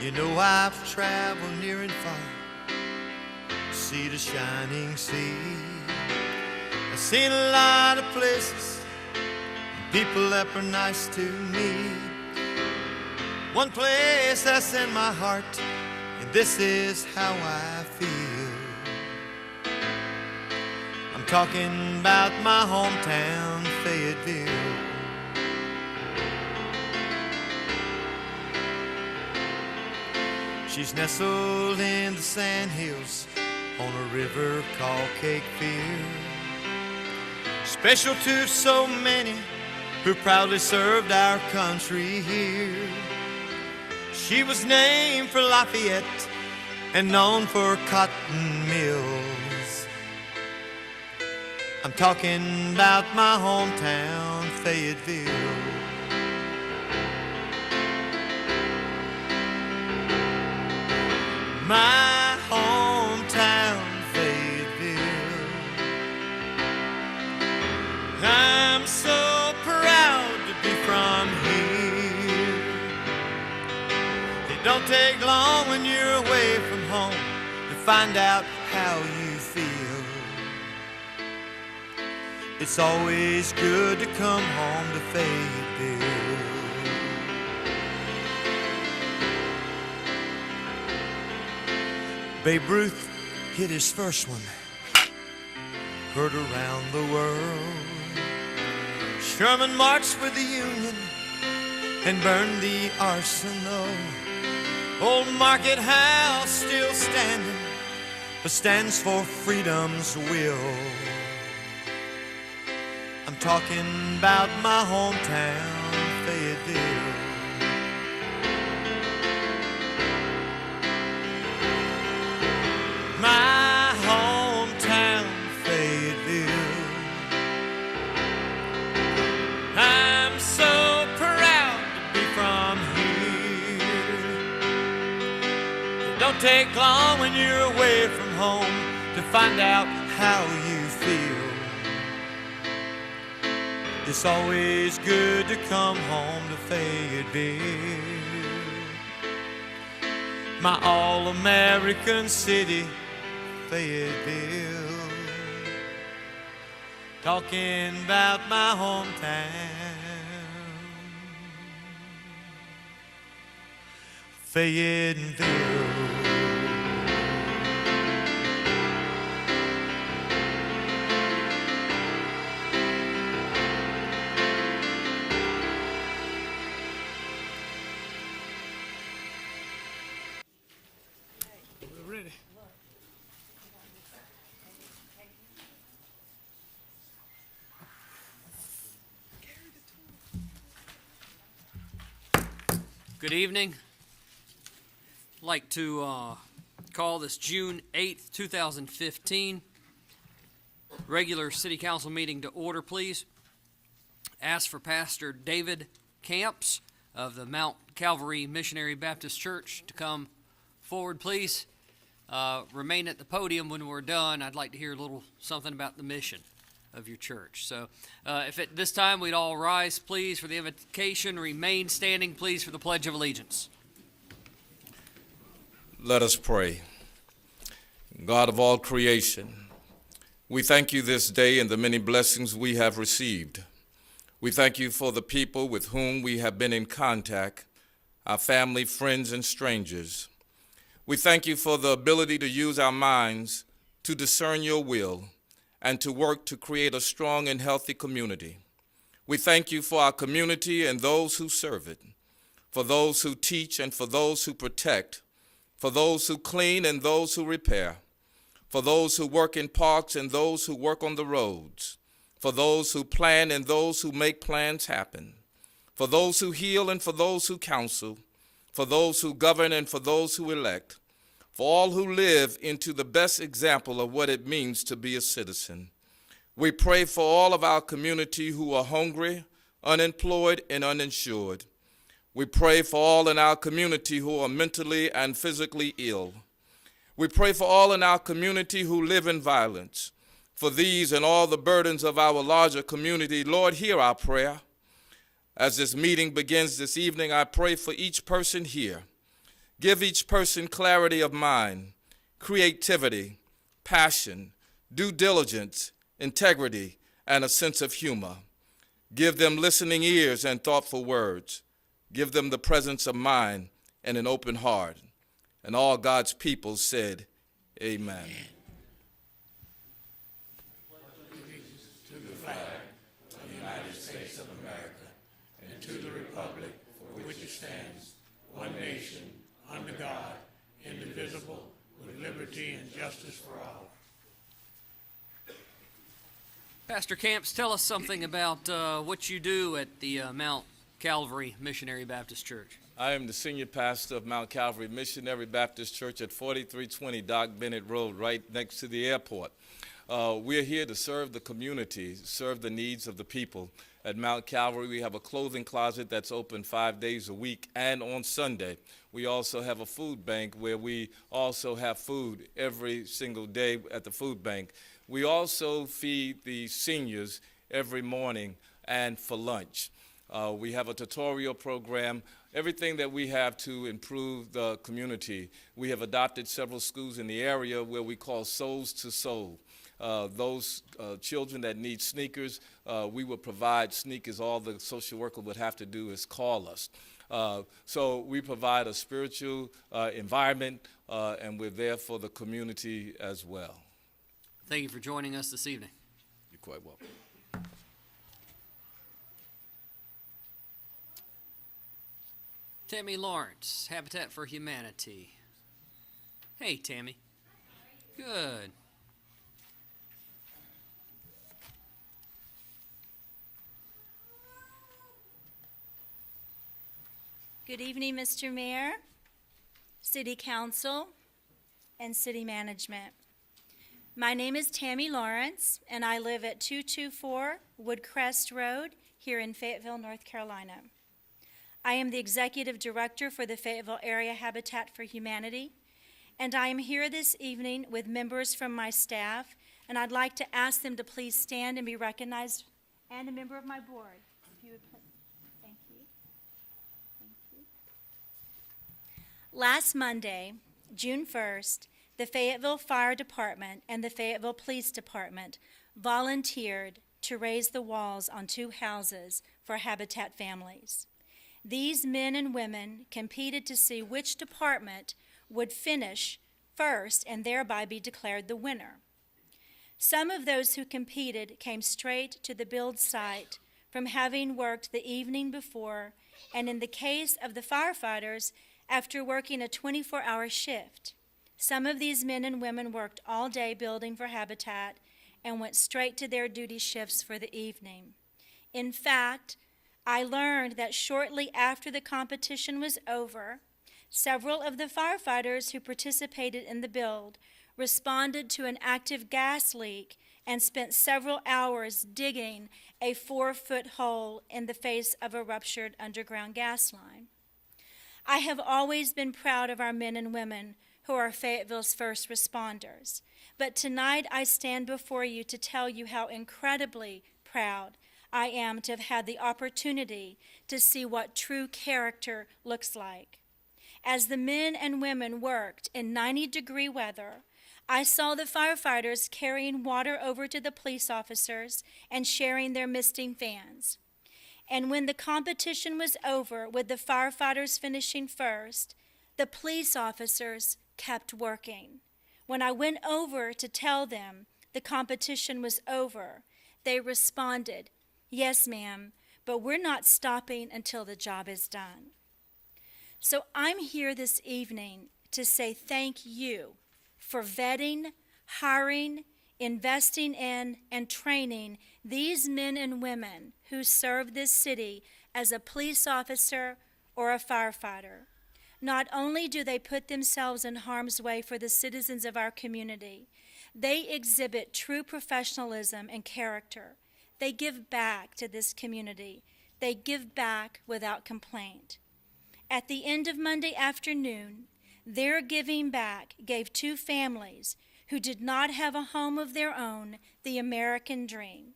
You know I've traveled near and far, see the shining sea. I've seen a lot of places, people that were nice to me. One place that's in my heart, and this is how I feel. I'm talking about my hometown, Fayetteville. She's nestled in the sandhills on a river called Fayetteville. Special to so many who proudly served our country here. She was named for Lafayette and known for cotton mills. I'm talking about my hometown, Fayetteville. My hometown, Fayetteville. I'm so proud to be from here. It don't take long when you're away from home to find out how you feel. It's always good to come home to Fayetteville. Babe Ruth hit his first one, heard around the world. Sherman marched with the Union and burned the arsenal. Old Market House still standing, but stands for freedom's will. I'm talking about my hometown, Fayetteville. My hometown, Fayetteville. I'm so proud to be from here. It don't take long when you're away from home to find out how you feel. It's always good to come home to Fayetteville. My all-American city, Fayetteville. Talking about my hometown, Fayetteville. Good evening. I'd like to call this June 8th, 2015 regular City Council meeting to order, please. Ask for Pastor David Camps of the Mount Calvary Missionary Baptist Church to come forward, please. Remain at the podium when we're done. I'd like to hear a little something about the mission of your church. So if at this time we'd all rise, please, for the invocation. Remain standing, please, for the Pledge of Allegiance. Let us pray. God of all creation, we thank you this day and the many blessings we have received. We thank you for the people with whom we have been in contact, our family, friends, and strangers. We thank you for the ability to use our minds to discern your will and to work to create a strong and healthy community. We thank you for our community and those who serve it, for those who teach and for those who protect, for those who clean and those who repair, for those who work in parks and those who work on the roads, for those who plan and those who make plans happen, for those who heal and for those who counsel, for those who govern and for those who elect, for all who live into the best example of what it means to be a citizen. We pray for all of our community who are hungry, unemployed, and uninsured. We pray for all in our community who are mentally and physically ill. We pray for all in our community who live in violence. For these and all the burdens of our larger community, Lord, hear our prayer. As this meeting begins this evening, I pray for each person here. Give each person clarity of mind, creativity, passion, due diligence, integrity, and a sense of humor. Give them listening ears and thoughtful words. Give them the presence of mind and an open heart. And all God's people said, Amen. To the flag of the United States of America and to the republic for which it stands, one nation, under God, indivisible, with liberty and justice for all. Pastor Camps, tell us something about what you do at the Mount Calvary Missionary Baptist Church. I am the senior pastor of Mount Calvary Missionary Baptist Church at 4320 Doc Bennett Road, right next to the airport. We're here to serve the community, serve the needs of the people. At Mount Calvary, we have a clothing closet that's open 5 days a week and on Sunday. We also have a food bank where we also have food every single day at the food bank. We also feed the seniors every morning and for lunch. We have a tutorial program, everything that we have to improve the community. We have adopted several schools in the area where we call Souls to Soul. Those children that need sneakers, we will provide sneakers. All the social worker would have to do is call us. So we provide a spiritual environment, and we're there for the community as well. Thank you for joining us this evening. You're quite welcome. Tammy Lawrence, Habitat for Humanity. Hey, Tammy. Good. Good evening, Mr. Mayor, City Council, and City Management. My name is Tammy Lawrence, and I live at 224 Woodcrest Road here in Fayetteville, North Carolina. I am the Executive Director for the Fayetteville Area Habitat for Humanity, and I am here this evening with members from my staff, and I'd like to ask them to please stand and be recognized, and a member of my board, if you would please. Thank you. Thank you. Last Monday, June 1st, the Fayetteville Fire Department and the Fayetteville Police Department volunteered to raise the walls on 2 houses for Habitat families. These men and women competed to see which department would finish first and thereby be declared the winner. Some of those who competed came straight to the build site from having worked the evening before, and in the case of the firefighters, after working a 24-hour shift. Some of these men and women worked all day building for Habitat and went straight to their duty shifts for the evening. In fact, I learned that shortly after the competition was over, several of the firefighters who participated in the build responded to an active gas leak and spent several hours digging a 4-foot hole in the face of a ruptured underground gas line. I have always been proud of our men and women who are Fayetteville's first responders, but tonight I stand before you to tell you how incredibly proud I am to have had the opportunity to see what true character looks like. As the men and women worked in 90-degree weather, I saw the firefighters carrying water over to the police officers and sharing their misting fans. And when the competition was over, with the firefighters finishing first, the police officers kept working. When I went over to tell them the competition was over, they responded, "Yes, ma'am, but we're not stopping until the job is done." So I'm here this evening to say thank you for vetting, hiring, investing in, and training these men and women who serve this city as a police officer or a firefighter. Not only do they put themselves in harm's way for the citizens of our community, they exhibit true professionalism and character. They give back to this community. They give back without complaint. At the end of Monday afternoon, their giving back gave 2 families who did not have a home of their own the American dream.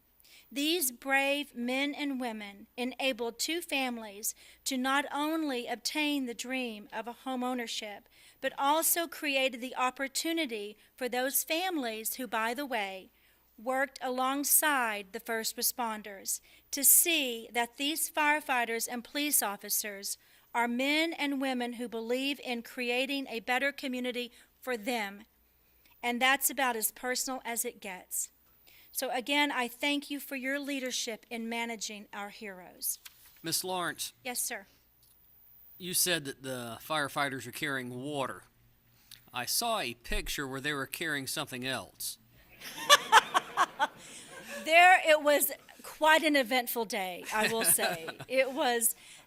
These brave men and women enabled two families to not only obtain the dream of a home ownership, but also created the opportunity for those families who, by the way, worked alongside the first responders to see that these firefighters and police officers are men and women who believe in creating a better community for them. And that's about as personal as it gets. So again, I thank you for your leadership in managing our heroes. Miss Lawrence, Yes, sir. you said that the firefighters are carrying water. I saw a picture where they were carrying something else. It was quite an eventful day, I will say.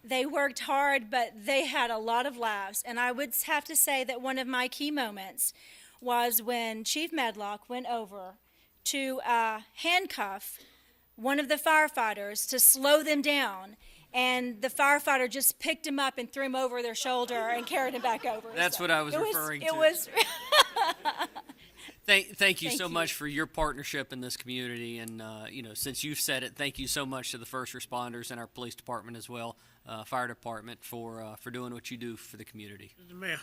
They worked hard, but they had a lot of laughs. And I would have to say that one of my key moments was when Chief Medlock went over to handcuff one of the firefighters to slow them down. And the firefighter just picked him up and threw him over their shoulder and carried him back over. That's what I was referring to. It was Thank you so you. much for your partnership in this community, and since you've said it, thank you so much to the first responders and our police department as well, fire department for doing what you do for the community. Mr. Mayor,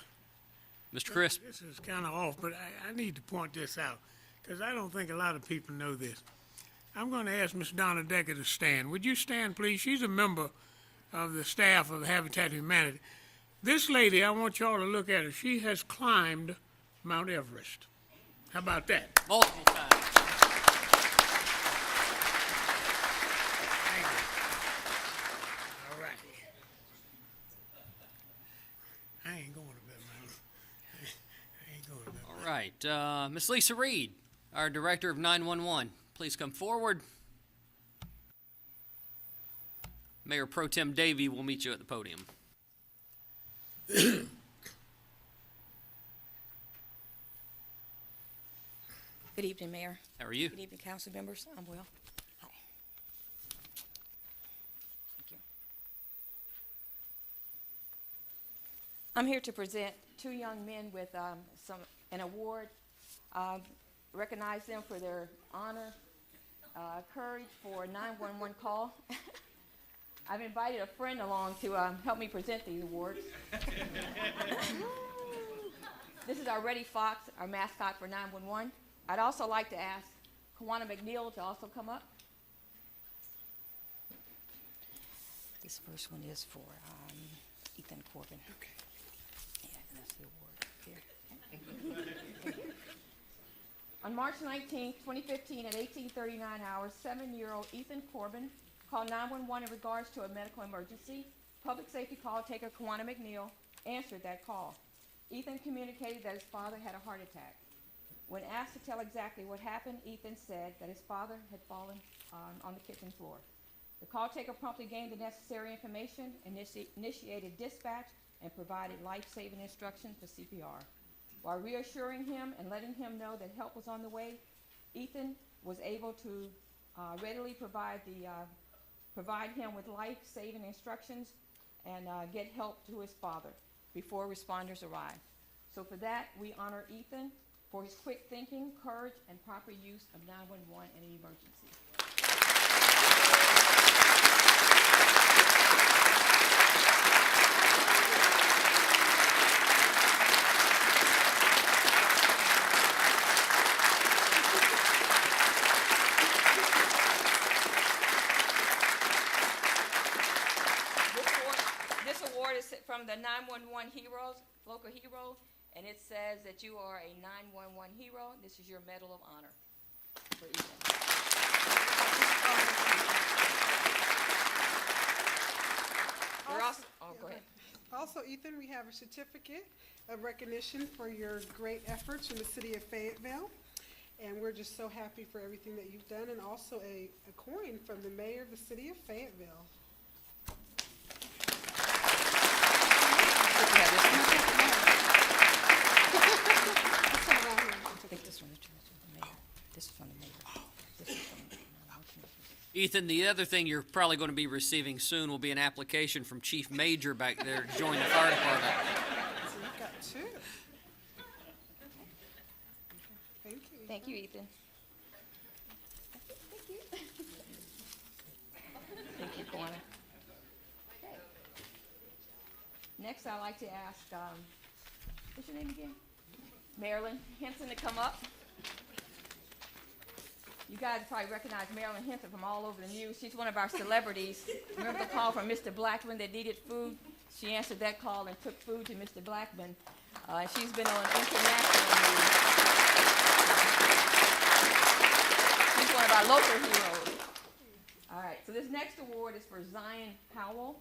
Mr. Crisp, this is kind of off, but I need to point this out because I don't think a lot of people know this. I'm going to ask Ms. Donna Decker to stand. Would you stand, please? She's a member of the staff of Habitat for Humanity. This lady, I want y'all to look at her. She has climbed Mount Everest. How about that? multiple times. Thank you. All right. I ain't going to that mountain. I ain't going to that mountain. All right, Miss Lisa Reed, our Director of 911, please come forward. Mayor Pro Tem Davey will meet you at the podium. Good evening, Mayor. How are you? Good evening, council members. I'm well. Hi. Thank you. I'm here to present two young men with an award. Recognize them for their honor, courage for 911 call. I've invited a friend along to help me present these awards. This is our Reddy Fox, our mascot for 911. I'd also like to ask Kawana McNeil to also come up. This first one is for Ethan Corbin. Okay. Yeah, that's the award here. On March 19, 2015, at 18:39 hours, 7-year-old Ethan Corbin called 911 in regards to a medical emergency. Public safety call taker Kawana McNeil answered that call. Ethan communicated that his father had a heart attack. When asked to tell exactly what happened, Ethan said that his father had fallen on the kitchen floor. The call taker promptly gained the necessary information, initiated dispatch, and provided life-saving instructions for CPR. While reassuring him and letting him know that help was on the way, Ethan was able to readily provide him with life-saving instructions and get help to his father before responders arrived. So for that, we honor Ethan for his quick thinking, courage, and proper use of 911 in an emergency. This award is from the 911 Heroes, local hero, and it says that you are a 911 hero. This is your Medal of Honor for Ethan. Go ahead. Also, Ethan, we have a certificate of recognition for your great efforts in the city of Fayetteville. And we're just so happy for everything that you've done, and also a coin from the mayor of the city of Fayetteville. I think this one is from the mayor. This is from the mayor. This is from the Ethan, the other thing you're probably going to be receiving soon will be an application from Chief Major back there to join the fire department. So you've got two. Thank you. Thank you, Ethan. Thank you. Next, I'd like to ask, what's your name again? Marilyn Henson to come up. You guys probably recognize Marilyn Henson from all over the news. She's one of our celebrities. Remember the call from Mr. Blackman that needed food? She answered that call and took food to Mr. Blackman. And she's been on international news. She's one of our local heroes. All right, so this next award is for Zion Howell.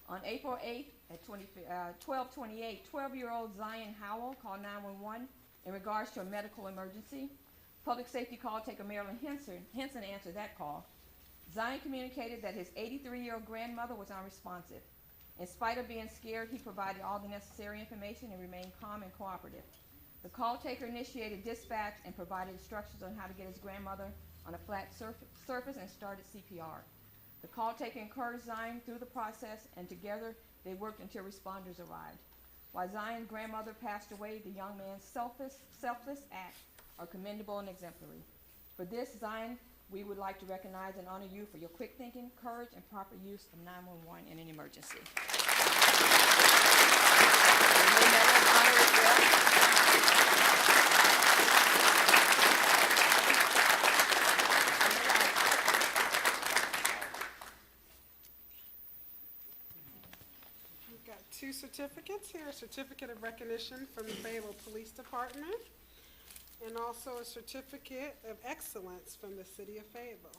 On April 8th at 12:28, 12-year-old Zion Howell called 911 in regards to a medical emergency. Public safety call taker Marilyn Henson answered that call. Zion communicated that his 83-year-old grandmother was unresponsive. In spite of being scared, he provided all the necessary information and remained calm and cooperative. The call taker initiated dispatch and provided instructions on how to get his grandmother on a flat surface and started CPR. The call taker encouraged Zion through the process, and together they worked until responders arrived. While Zion's grandmother passed away, the young man's selfless acts are commendable and exemplary. For this, Zion, we would like to recognize and honor you for your quick thinking, courage, and proper use of 911 in an emergency. We've got two certificates here, a certificate of recognition from the Fayetteville Police Department and also a certificate of excellence from the city of Fayetteville,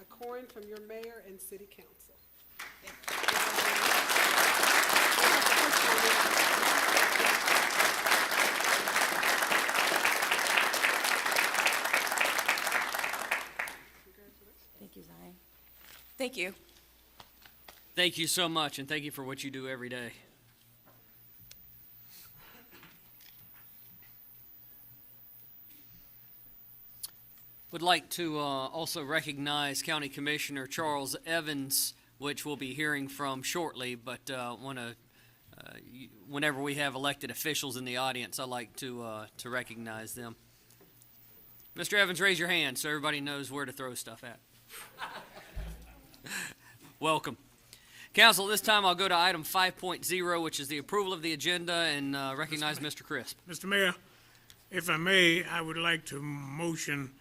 a coin from your mayor and city council. Thank you, Zion. Thank you. Thank you so much, and thank you for what you do every day. Would like to also recognize County Commissioner Charles Evans, which we'll be hearing from shortly, but want to, whenever we have elected officials in the audience, I like to recognize them. Mr. Evans, raise your hand so everybody knows where to throw stuff at. Welcome. Council, this time I'll go to item 5.0, which is the approval of the agenda, and recognize Mr. Crisp. Mr. Mayor, if I may, I would like to motion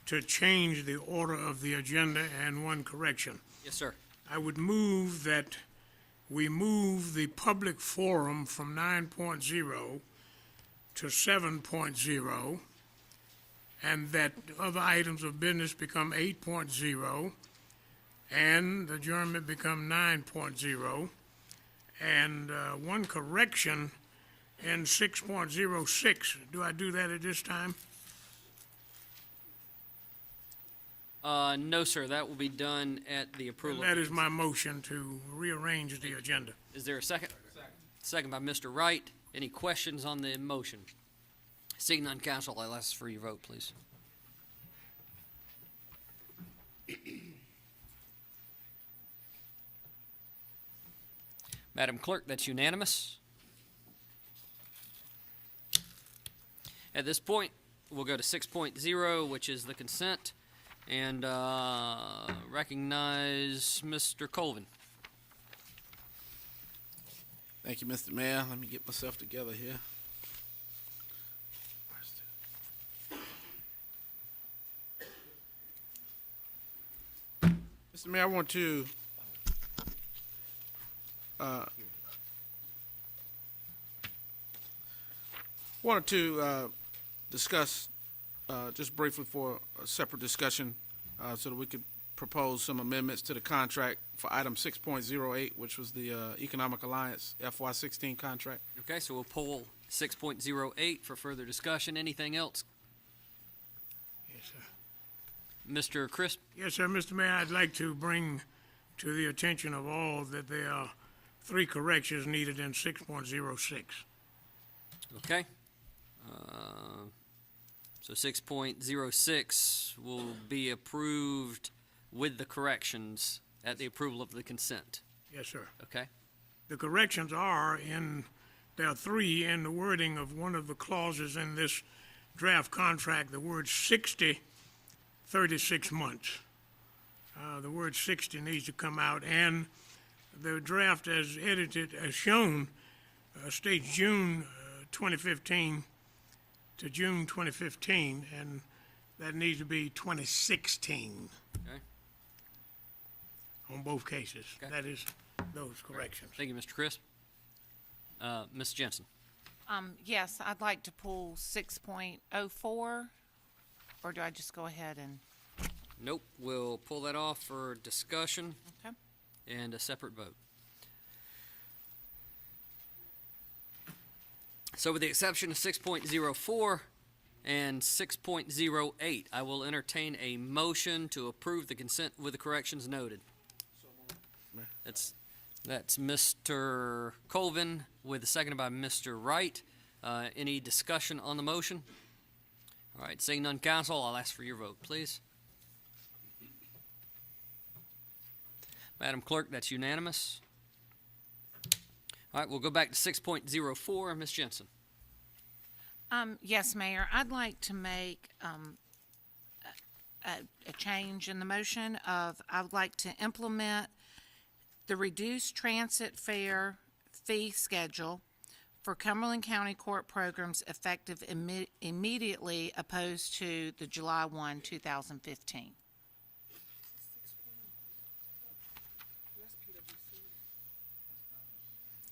to change the order of the agenda and one correction. Yes, sir. I would move that we move the public forum from 9.0 to 7.0, and that other items of business become 8.0, and the adjournment become 9.0, and one correction in 6.06. Do I do that at this time? No, sir. That will be done at the approval. That is my motion to rearrange the agenda. Is there a second? Second by Mr. Wright. Any questions on the motion? Seeing none, council, I'll ask for your vote, please. Madam Clerk, that's unanimous. At this point, we'll go to 6.0, which is the consent, and recognize Mr. Colvin. Thank you, Mr. Mayor. Let me get myself together here. Mr. Mayor, I want to discuss just briefly for a separate discussion so that we could propose some amendments to the contract for item 6.08, which was the Economic Alliance FY16 contract. Okay, so we'll pull 6.08 for further discussion. Anything else? Yes, sir. Mr. Crisp? Yes, sir, Mr. Mayor, I'd like to bring to the attention of all that there are 3 corrections needed in 6.06. Okay. So 6.06 will be approved with the corrections at the approval of the consent. Yes, sir. Okay? The corrections are there are 3 in the wording of one of the clauses in this draft contract, the word 60, 36 months. The word 60 needs to come out, and the draft as edited, as shown, states June 2015 to June 2015, and that needs to be 2016 Okay. on both cases. Okay. That is those corrections. Thank you, Mr. Crisp. Ms. Jensen. Yes, I'd like to pull 6.04, or do I just go ahead and, Nope, we'll pull that off for discussion okay? and a separate vote. So with the exception of 6.04 and 6.08, I will entertain a motion to approve the consent with the corrections noted. That's Mr. Colvin with a second by Mr. Wright. Any discussion on the motion? All right, seeing none, council, I'll ask for your vote, please. Madam Clerk, that's unanimous. All right, we'll go back to 6.04. Ms. Jensen. Yes, Mayor, I'd like to make a change in the motion of, I would like to implement the reduced transit fare fee schedule for Cumberland County Court programs effective immediately opposed to the July 1, 2015.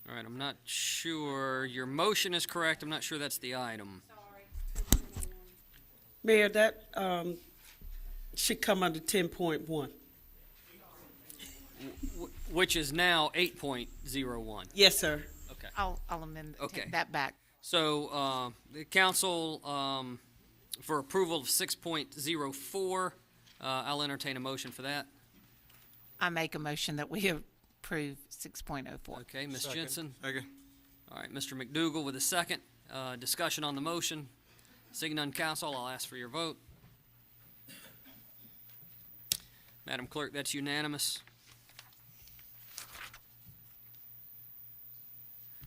All right, I'm not sure. Your motion is correct. I'm not sure that's the item. Mayor, that should come under 10.1. Which is now 8.01. Yes, sir. Okay. I'll amend, Okay. take that back. So, the council, for approval of 6.04, I'll entertain a motion for that. I make a motion that we approve 6.04. Okay, Ms. Jensen. Second. All right, Mr. McDougal with a second. Discussion on the motion. Seeing none, council, I'll ask for your vote. Madam Clerk, that's unanimous.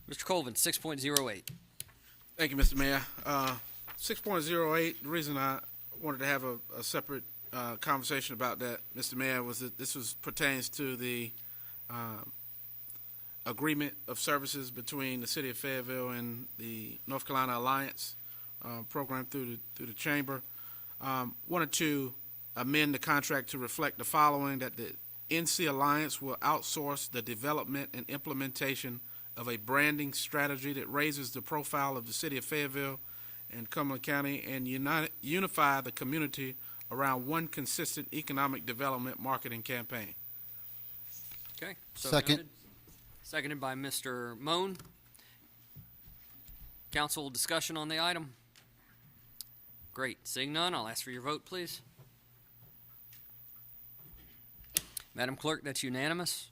Mr. Colvin, 6.08. Thank you, Mr. Mayor. 6.08, the reason I wanted to have a separate conversation about that, Mr. Mayor, was that pertains to the agreement of services between the City of Fayetteville and the North Carolina Alliance program through the Chamber. Wanted to amend the contract to reflect the following, that the NC Alliance will outsource the development and implementation of a branding strategy that raises the profile of the City of Fayetteville and Cumberland County and unify the community around one consistent economic development marketing campaign. Okay. So Second. noted. Seconded by Mr. Moan. Council discussion on the item? Great. Seeing none, I'll ask for your vote, please. Madam Clerk, that's unanimous.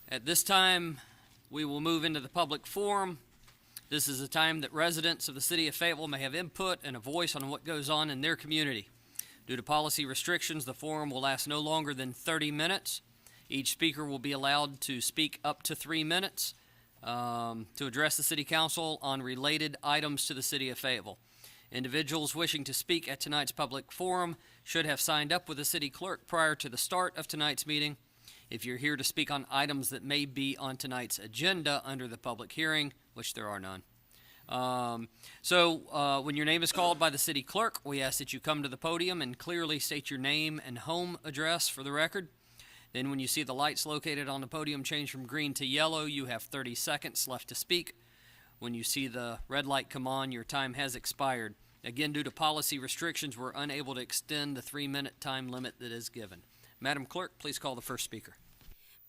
At this time, we will move into the public forum. This is a time that residents of the City of Fayetteville may have input and a voice on what goes on in their community. Due to policy restrictions, the forum will last no longer than 30 minutes. Each speaker will be allowed to speak up to 3 minutes to address the City Council on related items to the City of Fayetteville. Individuals wishing to speak at tonight's public forum should have signed up with the City Clerk prior to the start of tonight's meeting. If you're here to speak on items that may be on tonight's agenda under the public hearing, which there are none. When your name is called by the City Clerk, we ask that you come to the podium and clearly state your name and home address for the record. Then when you see the lights located on the podium change from green to yellow, you have 30 seconds left to speak. When you see the red light come on, your time has expired. Again, due to policy restrictions, we're unable to extend the 3-minute time limit that is given. Madam Clerk, please call the first speaker.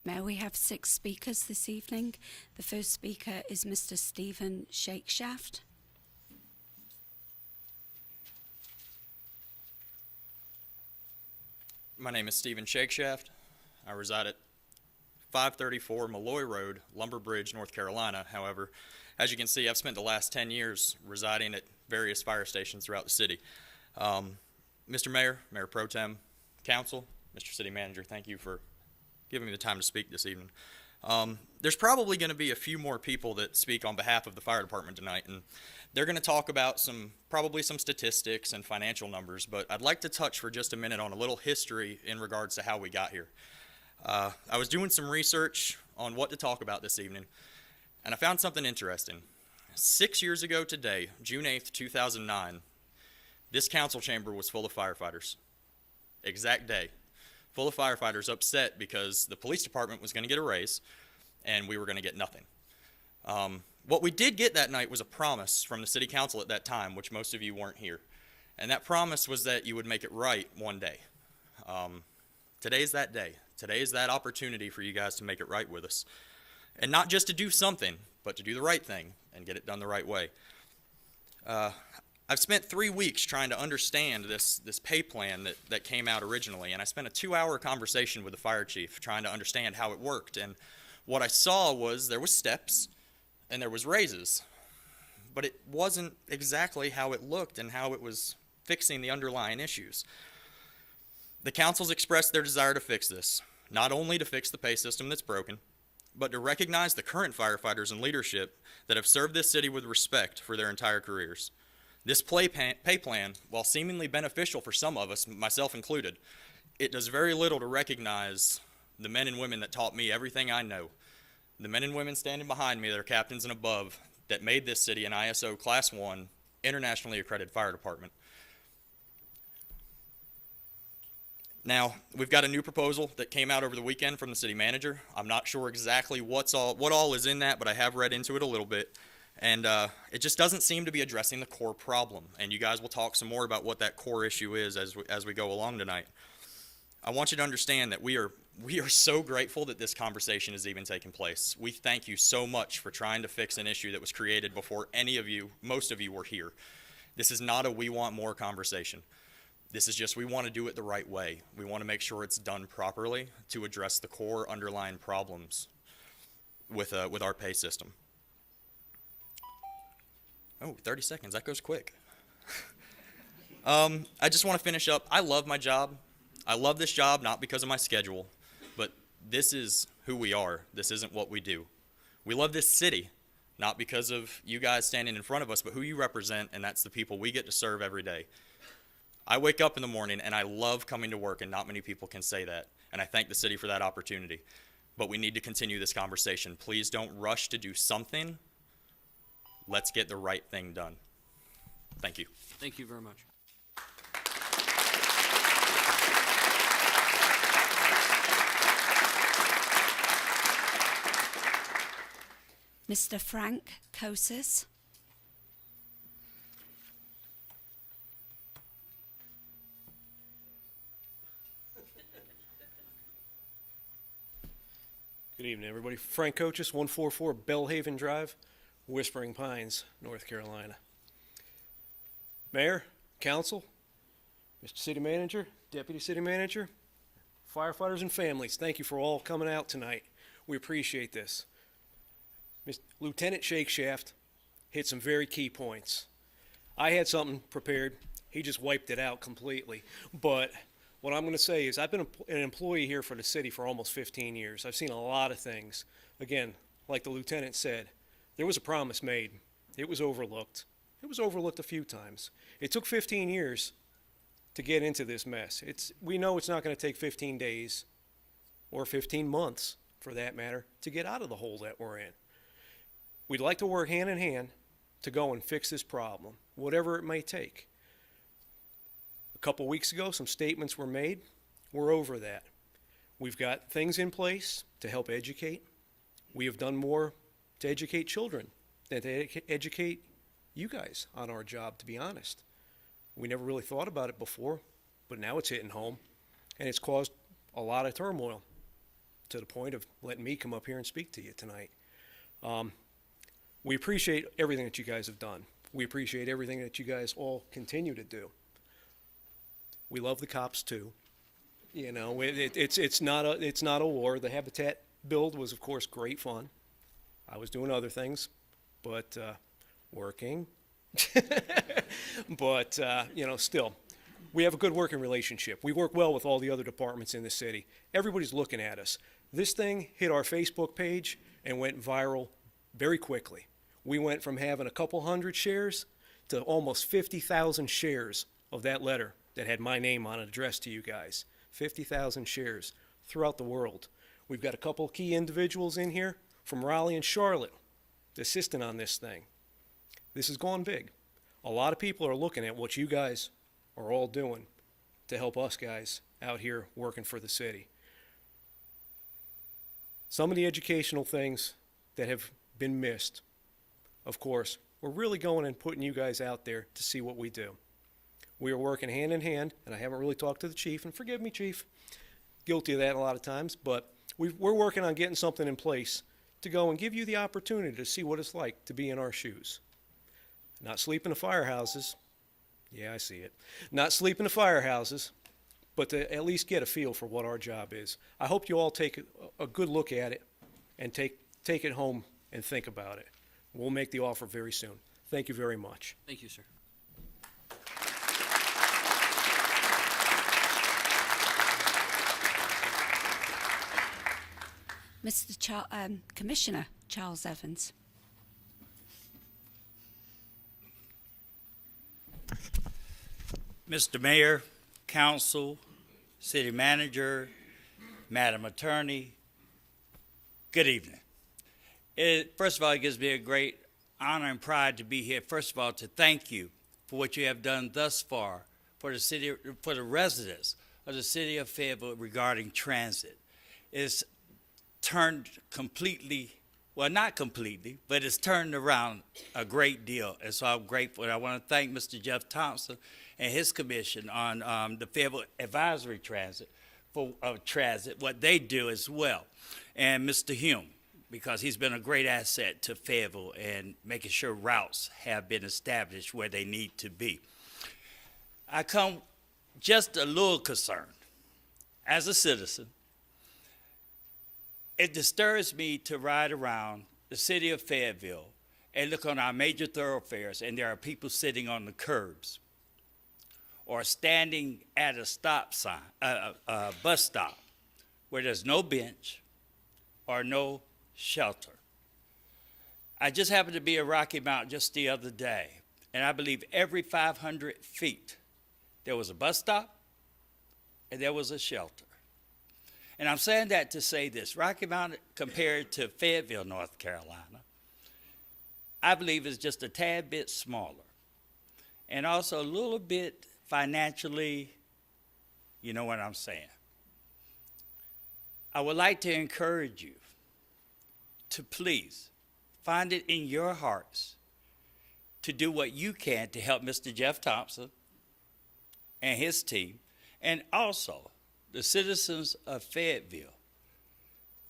Mayor, we have 6 speakers this evening. The first speaker is Mr. Stephen Shakeshaft. My name is Stephen Shakeshaft. I reside at 534 Malloy Road, Lumber Bridge, North Carolina. However, as you can see, I've spent the last 10 years residing at various fire stations throughout the city. Mr. Mayor, Mayor Pro Tem, Council, Mr. City Manager, thank you for giving me the time to speak this evening. There's probably going to be a few more people that speak on behalf of the fire department tonight, and they're going to talk about probably some statistics and financial numbers, but I'd like to touch for just a minute on a little history in regards to how we got here. I was doing some research on what to talk about this evening, and I found something interesting. 6 years ago today, June 8th, 2009, this council chamber was full of firefighters. Exact day. Full of firefighters upset because the police department was going to get a raise and we were going to get nothing. What we did get that night was a promise from the city council at that time, which most of you weren't here. And that promise was that you would make it right one day. Today's that day. Today is that opportunity for you guys to make it right with us. And not just to do something, but to do the right thing and get it done the right way. I've spent 3 weeks trying to understand this pay plan that came out originally, and I spent a 2-hour conversation with the fire chief trying to understand how it worked. And what I saw was there was steps and there was raises, but it wasn't exactly how it looked and how it was fixing the underlying issues. The council's expressed their desire to fix this, not only to fix the pay system that's broken, but to recognize the current firefighters and leadership that have served this city with respect for their entire careers. This pay plan, while seemingly beneficial for some of us, myself included, it does very little to recognize the men and women that taught me everything I know. The men and women standing behind me that are captains and above that made this city an ISO Class 1 internationally accredited fire department. Now, we've got a new proposal that came out over the weekend from the city manager. I'm not sure exactly what all is in that, but I have read into it a little bit. And it just doesn't seem to be addressing the core problem. And you guys will talk some more about what that core issue is as we go along tonight. I want you to understand that we are so grateful that this conversation is even taking place. We thank you so much for trying to fix an issue that was created before most of you were here. This is not a we want more conversation. This is just we want to do it the right way. We want to make sure it's done properly to address the core underlying problems with our pay system. Oh, 30 seconds, that goes quick. I just want to finish up. I love my job. I love this job not because of my schedule, but this is who we are. This isn't what we do. We love this city, not because of you guys standing in front of us, but who you represent, and that's the people we get to serve every day. I wake up in the morning and I love coming to work, and not many people can say that, and I thank the city for that opportunity. But we need to continue this conversation. Please don't rush to do something. Let's get the right thing done. Thank you. Thank you very much. Mr. Frank Kosis. Good evening, everybody. Frank Kosis, 144 Bellhaven Drive, Whispering Pines, North Carolina. Mayor, council, Mr. City Manager, Deputy City Manager, firefighters and families, thank you for all coming out tonight. We appreciate this. Lieutenant Shakeshaft hit some very key points. I had something prepared. He just wiped it out completely. But what I'm going to say is I've been an employee here for the city for almost 15 years. I've seen a lot of things. Again, like the lieutenant said, there was a promise made. It was overlooked. It was overlooked a few times. It took 15 years to get into this mess. We know it's not going to take 15 days or 15 months, for that matter, to get out of the hole that we're in. We'd like to work hand in hand to go and fix this problem, whatever it may take. A couple weeks ago, some statements were made. We're over that. We've got things in place to help educate. We have done more to educate children than to educate you guys on our job, to be honest. We never really thought about it before, but now it's hitting home, and it's caused a lot of turmoil to the point of letting me come up here and speak to you tonight. We appreciate everything that you guys have done. We appreciate everything that you guys all continue to do. We love the cops too. You know, it's not a war. The Habitat build was, of course, great fun. I was doing other things, but working. But you know, still, we have a good working relationship. We work well with all the other departments in the city. Everybody's looking at us. This thing hit our Facebook page and went viral very quickly. We went from having a couple hundred shares to almost 50,000 shares of that letter that had my name on it addressed to you guys. 50,000 shares throughout the world. We've got a couple key individuals in here from Raleigh and Charlotte assisting on this thing. This has gone big. A lot of people are looking at what you guys are all doing to help us guys out here working for the city. Some of the educational things that have been missed, of course, we're really going and putting you guys out there to see what we do. We are working hand in hand, and I haven't really talked to the chief, and forgive me, chief, guilty of that a lot of times, but we're working on getting something in place to go and give you the opportunity to see what it's like to be in our shoes. Not sleep in the firehouses. Yeah, I see it. Not sleep in the firehouses, but to at least get a feel for what our job is. I hope you all take a good look at it and take it home and think about it. We'll make the offer very soon. Thank you very much. Thank you, sir. Commissioner Charles Evans. Mr. Mayor, Council, City Manager, Madam Attorney, good evening. First of all, it gives me a great honor and pride to be here. First of all, to thank you for what you have done thus far for the city, for the residents of the city of Fayetteville regarding transit. It's turned completely, well, not completely, but it's turned around a great deal. And so I'm grateful. And I want to thank Mr. Jeff Thompson and his commission on the Fayetteville Advisory Transit for transit, what they do as well. And Mr. Hume, because he's been a great asset to Fayetteville and making sure routes have been established where they need to be. I come just a little concerned. As a citizen, it disturbs me to ride around the city of Fayetteville and look on our major thoroughfares and there are people sitting on the curbs or standing at a stop sign, bus stop, where there's no bench or no shelter. I just happened to be at Rocky Mount just the other day, and I believe every 500 feet there was a bus stop and there was a shelter. And I'm saying that to say this, Rocky Mount compared to Fayetteville, North Carolina, I believe is just a tad bit smaller and also a little bit financially, you know what I'm saying. I would like to encourage you to please find it in your hearts to do what you can to help Mr. Jeff Thompson and his team, and also the citizens of Fayetteville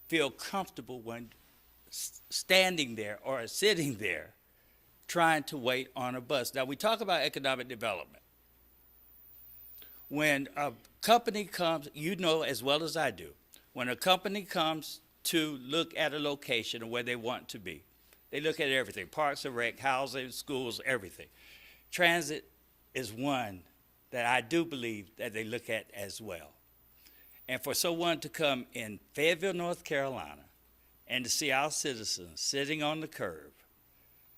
feel comfortable when standing there or sitting there trying to wait on a bus. Now, we talk about economic development. When a company comes, you know as well as I do, when a company comes to look at a location of where they want to be, they look at everything, parks and rec, housing, schools, everything. Transit is one that I do believe that they look at as well. And for someone to come in Fayetteville, North Carolina, and to see our citizens sitting on the curb,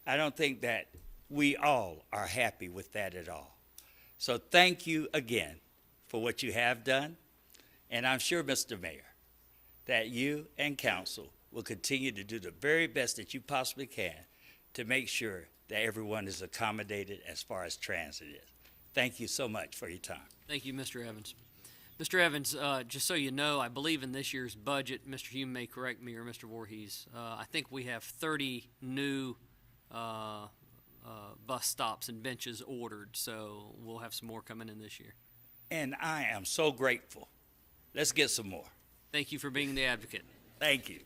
I don't think that we all are happy with that at all. So thank you again for what you have done. And I'm sure, Mr. Mayor, that you and council will continue to do the very best that you possibly can to make sure that everyone is accommodated as far as transit is. Thank you so much for your time. Thank you, Mr. Evans. Mr. Evans, just so you know, I believe in this year's budget, Mr. Hume may correct me, or Mr. Voorhees, I think we have 30 new bus stops and benches ordered, so we'll have some more coming in this year. And I am so grateful. Let's get some more. Thank you for being the advocate. Thank you.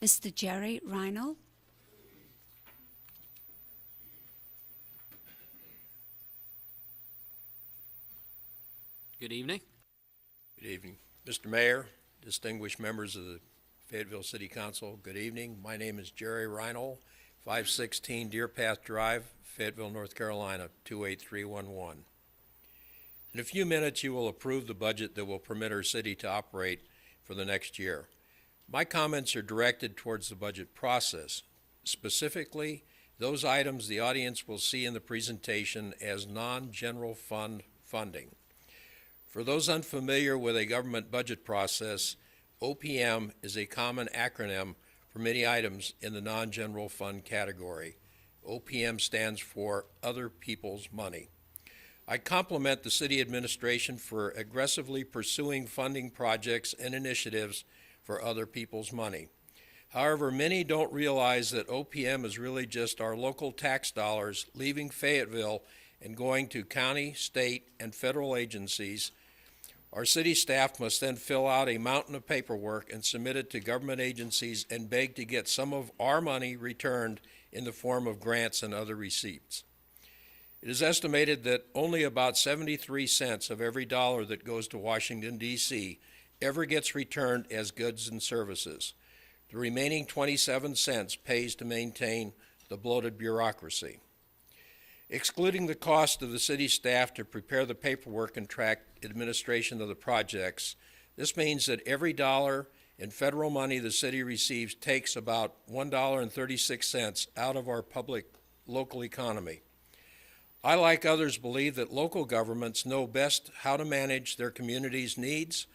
Mr. Jerry Reinl. Good evening. Good evening. Mr. Mayor, distinguished members of the Fayetteville City Council, good evening. My name is Jerry Reinl, 516 Deer Path Drive, Fayetteville, North Carolina, 28311. In a few minutes, you will approve the budget that will permit our city to operate for the next year. My comments are directed towards the budget process, specifically those items the audience will see in the presentation as non-general fund funding. For those unfamiliar with a government budget process, OPM is a common acronym for many items in the non-general fund category. OPM stands for Other People's Money. I compliment the city administration for aggressively pursuing funding projects and initiatives for other people's money. However, many don't realize that OPM is really just our local tax dollars leaving Fayetteville and going to county, state, and federal agencies. Our city staff must then fill out a mountain of paperwork and submit it to government agencies and beg to get some of our money returned in the form of grants and other receipts. It is estimated that only about 73 cents of every dollar that goes to Washington, D.C. ever gets returned as goods and services. The remaining 27 cents pays to maintain the bloated bureaucracy. Excluding the cost of the city staff to prepare the paperwork and track administration of the projects, this means that every dollar in federal money the city receives takes about $1.36 out of our public local economy. I, like others, believe that local governments know best how to manage their community's needs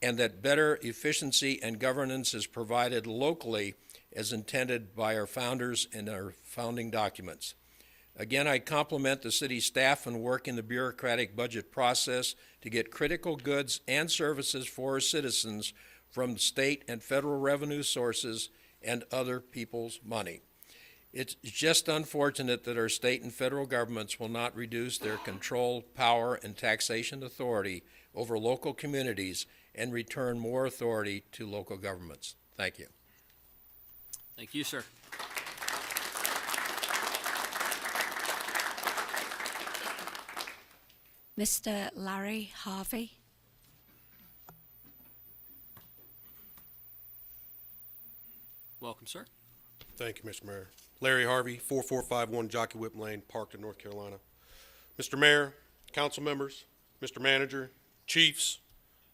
and that better efficiency and governance is provided locally as intended by our founders in our founding documents. Again, I compliment the city staff and work in the bureaucratic budget process to get critical goods and services for our citizens from state and federal revenue sources and other people's money. It's just unfortunate that our state and federal governments will not reduce their control, power, and taxation authority over local communities and return more authority to local governments. Thank you. Thank you, sir. Mr. Larry Harvey. Welcome, sir. Thank you, Mr. Mayor. Larry Harvey, 4451 Jockey Whip Lane, Parkton, North Carolina. Mr. Mayor, council members, Mr. Manager, chiefs,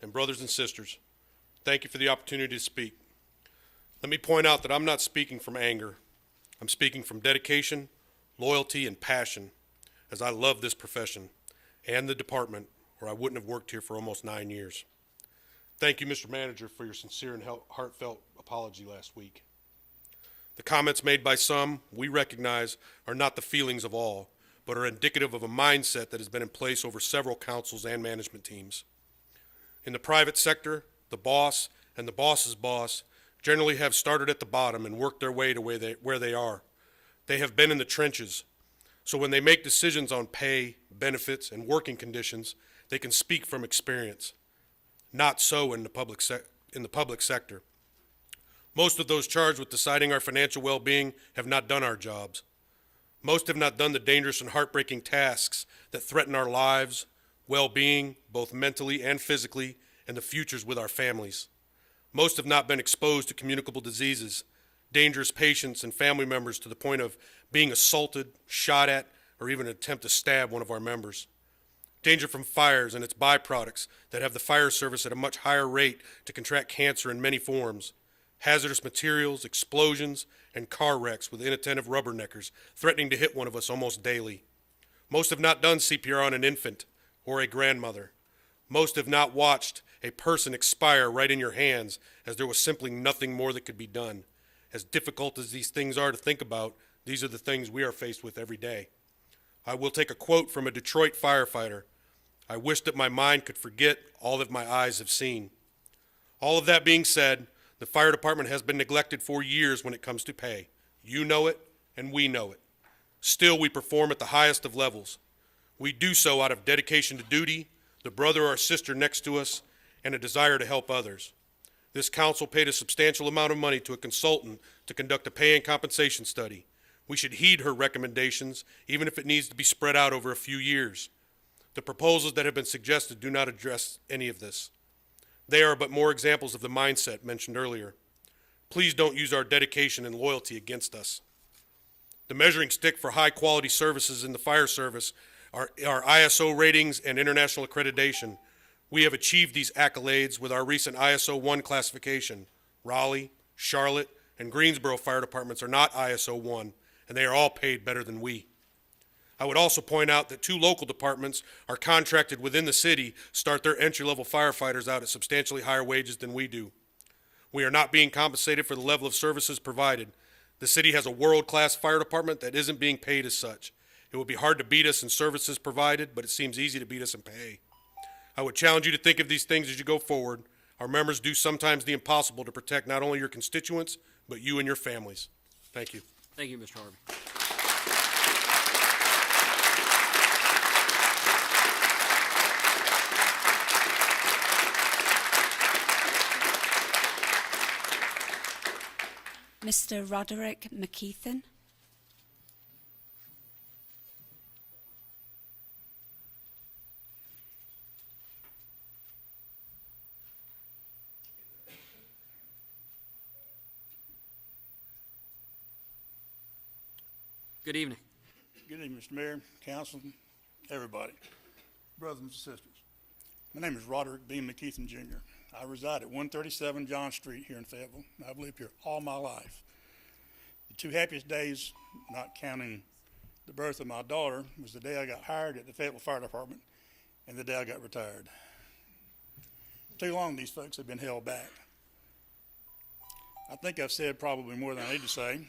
and brothers and sisters, thank you for the opportunity to speak. Let me point out that I'm not speaking from anger. I'm speaking from dedication, loyalty, and passion, as I love this profession and the department, or I wouldn't have worked here for almost 9 years. Thank you, Mr. Manager, for your sincere and heartfelt apology last week. The comments made by some, we recognize, are not the feelings of all, but are indicative of a mindset that has been in place over several councils and management teams. In the private sector, the boss and the boss's boss generally have started at the bottom and worked their way to where they are. They have been in the trenches, so when they make decisions on pay, benefits, and working conditions, they can speak from experience. Not so in the public sector. Most of those charged with deciding our financial well-being have not done our jobs. Most have not done the dangerous and heartbreaking tasks that threaten our lives, well-being, both mentally and physically, and the futures with our families. Most have not been exposed to communicable diseases, dangerous patients and family members to the point of being assaulted, shot at, or even attempt to stab one of our members. Danger from fires and its byproducts that have the fire service at a much higher rate to contract cancer in many forms. Hazardous materials, explosions, and car wrecks with inattentive rubberneckers threatening to hit one of us almost daily. Most have not done CPR on an infant or a grandmother. Most have not watched a person expire right in your hands as there was simply nothing more that could be done. As difficult as these things are to think about, these are the things we are faced with every day. I will take a quote from a Detroit firefighter. I wish that my mind could forget all that my eyes have seen. All of that being said, the fire department has been neglected for years when it comes to pay. You know it, and we know it. Still, we perform at the highest of levels. We do so out of dedication to duty, the brother or sister next to us, and a desire to help others. This council paid a substantial amount of money to a consultant to conduct a pay and compensation study. We should heed her recommendations, even if it needs to be spread out over a few years. The proposals that have been suggested do not address any of this. They are but more examples of the mindset mentioned earlier. Please don't use our dedication and loyalty against us. The measuring stick for high-quality services in the fire service our ISO ratings and international accreditation. We have achieved these accolades with our recent ISO 1 classification. Raleigh, Charlotte, and Greensboro fire departments are not ISO 1, and they are all paid better than we. I would also point out that 2 local departments are contracted within the city start their entry-level firefighters out at substantially higher wages than we do. We are not being compensated for the level of services provided. The city has a world-class fire department that isn't being paid as such. It would be hard to beat us in services provided, but it seems easy to beat us in pay. I would challenge you to think of these things as you go forward. Our members do sometimes the impossible to protect not only your constituents, but you and your families. Thank you. Thank you, Mr. Harvey. Mr. Roderick McKeithen. Good evening. Good evening, Mr. Mayor, Council, everybody, brothers and sisters. My name is Roderick B. McKeithen, Jr. I reside at 137 John Street here in Fayetteville. I've lived here all my life. The 2 happiest days, not counting the birth of my daughter, was the day I got hired at the Fayetteville Fire Department and the day I got retired. Too long these folks have been held back. I think I've said probably more than I need to say,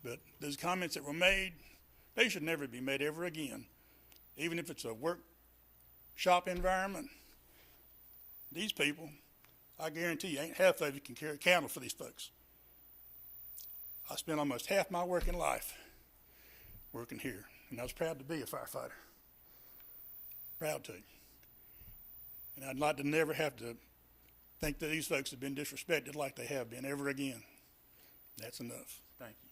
but those comments that were made, they should never be made ever again. Even if it's a workshop environment, these people, I guarantee you, ain't half of you can carry a candle for these folks. I spent almost half my working life working here, and I was proud to be a firefighter. Proud to. And I'd like to never have to think that these folks have been disrespected like they have been ever again. That's enough. Thank you.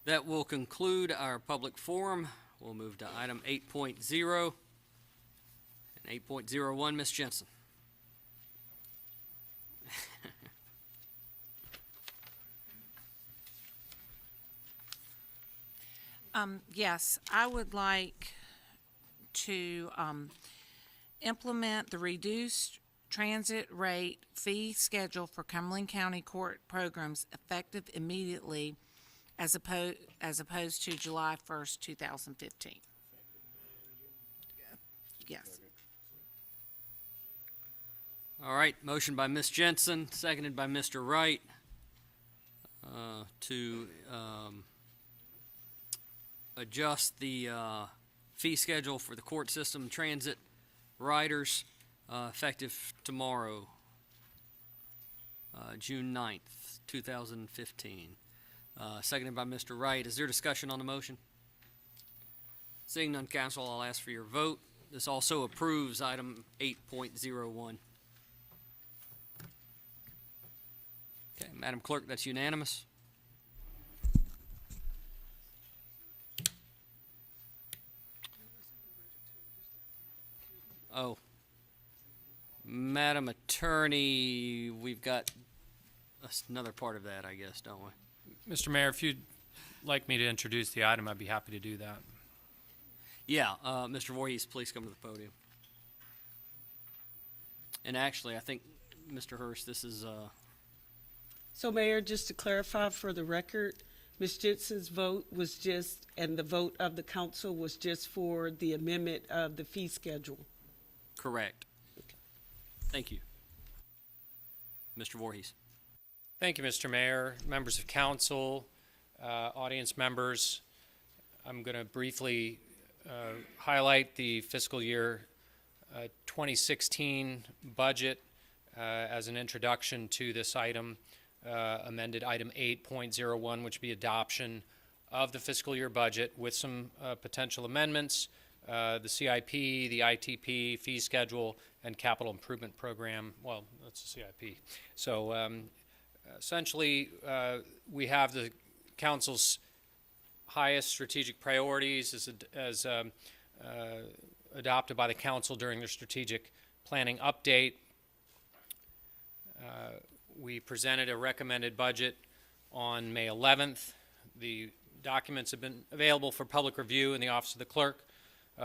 That will conclude our public forum. We'll move to item 8.0 and 8.01, Ms. Jensen. Yes, I would like to implement the reduced transit rate fee schedule for Cumberland County Court programs effective immediately as opposed to July 1st, 2015. Yes. All right, motion by Ms. Jensen, seconded by Mr. Wright to adjust the fee schedule for the court system transit riders effective tomorrow, June 9th, 2015. Seconded by Mr. Wright. Is there discussion on the motion? Seeing none, council, I'll ask for your vote. This also approves item 8.01. Okay, Madam Clerk, that's unanimous. Oh, Madam Attorney, we've got another part of that, I guess, don't we? Mr. Mayor, if you'd like me to introduce the item, I'd be happy to do that. Yeah, Mr. Voorhees, please come to the podium. And actually, I think, Mr. Hurst, this is... So, Mayor, just to clarify for the record, Ms. Jensen's vote was just, and the vote of the council was just for the amendment of the fee schedule. Correct. Okay. Thank you. Mr. Voorhees. Thank you, Mr. Mayor, members of council, audience members. I'm going to briefly highlight the fiscal year 2016 budget as an introduction to this item, amended item 8.01, which would be adoption of the fiscal year budget with some potential amendments, the CIP, the ITP, fee schedule, and capital improvement program. Well, that's the CIP. So essentially, we have the council's highest strategic priorities as adopted by the council during their strategic planning update We presented a recommended budget on May 11th. The documents have been available for public review in the Office of the Clerk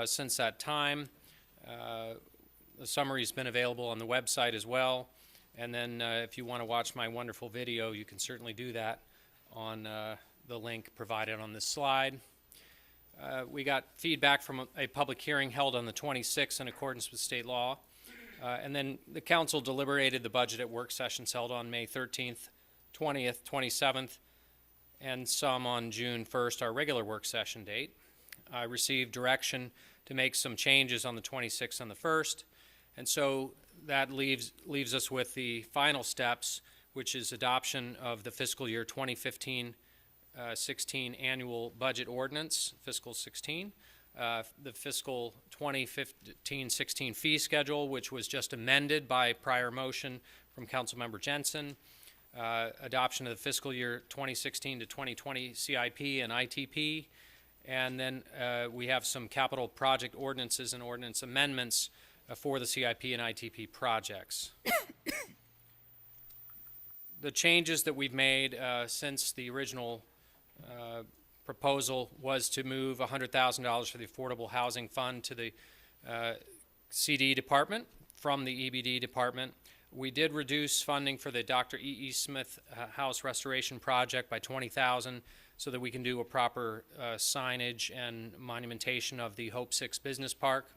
since that time. The summary's been available on the website as well. And then if you want to watch my wonderful video, you can certainly do that on the link provided on this slide. We got feedback from a public hearing held on the 26th in accordance with state law. And then the council deliberated the budget at work sessions held on May 13th, 20th, 27th, and some on June 1st, our regular work session date. I received direction to make some changes on the 26th and the 1st, and so that leaves us with the final steps, which is adoption of the fiscal year 2015-16 annual budget ordinance, fiscal 16, the fiscal 2015-16 fee schedule, which was just amended by prior motion from Councilmember Jensen, adoption of the fiscal year 2016 to 2020 CIP and ITP, and then we have some capital project ordinances and ordinance amendments for the CIP and ITP projects. The changes that we've made since the original proposal was to move $100,000 for the Affordable Housing Fund to the CD department from the EBD department. We did reduce funding for the Dr. E.E. Smith House Restoration Project by $20,000 so that we can do a proper signage and monumentation of the Hope 6 Business Park.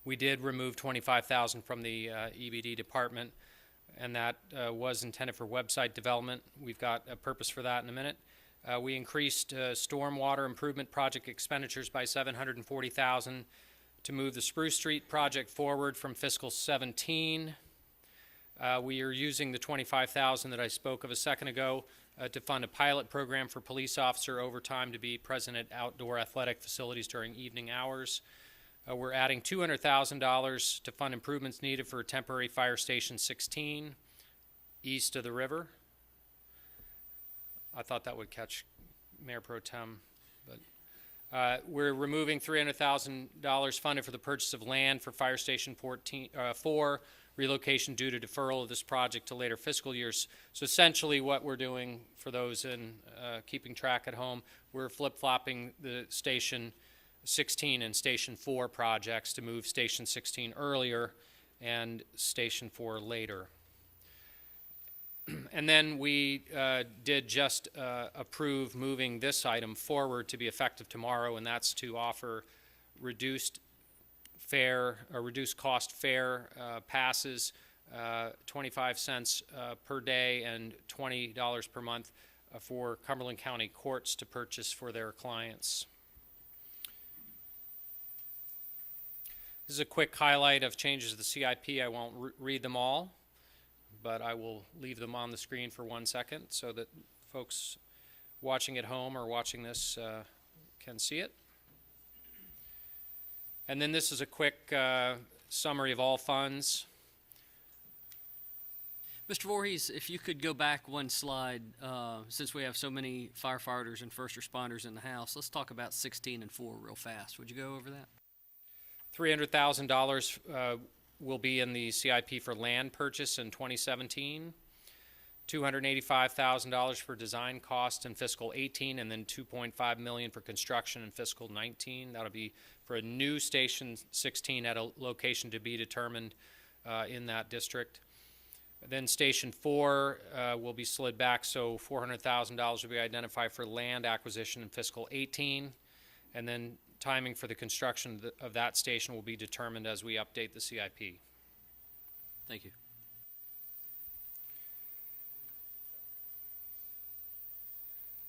We did remove $25,000 from the EBD department, and that was intended for website development. We've got a purpose for that in a minute. We increased stormwater improvement project expenditures by $740,000 to move the Spruce Street project forward from fiscal 17. We are using the $25,000 that I spoke of a second ago to fund a pilot program for police officer overtime to be present at outdoor athletic facilities during evening hours. We're adding $200,000 to fund improvements needed for temporary fire station 16 east of the river. I thought that would catch Mayor Pro Tem, but we're removing $300,000 funded for the purchase of land for Fire Station 4 relocation due to deferral of this project to later fiscal years. So essentially what we're doing, for those in keeping track at home, we're flip-flopping the Station 16 and Station 4 projects to move Station 16 earlier and Station 4 later. And then we did just approve moving this item forward to be effective tomorrow, and that's to offer reduced cost fare passes, 25 cents per day and $20 per month for Cumberland County courts to purchase for their clients. This is a quick highlight of changes to the CIP. I won't read them all, but I will leave them on the screen for 1 second so that folks watching at home or watching this can see it. And then this is a quick summary of all funds. Mr. Voorhees, if you could go back one slide, since we have so many firefighters and first responders in the house, let's talk about 16 and 4 real fast. Would you go over that? $300,000 will be in the CIP for land purchase in 2017, $285,000 for design cost in fiscal 18, and then $2.5 million for construction in fiscal 19. That'll be for a new Station 16 at a location to be determined in that district. Then Station 4 will be slid back, so $400,000 will be identified for land acquisition in fiscal 18, and then timing for the construction of that station will be determined as we update the CIP. Thank you.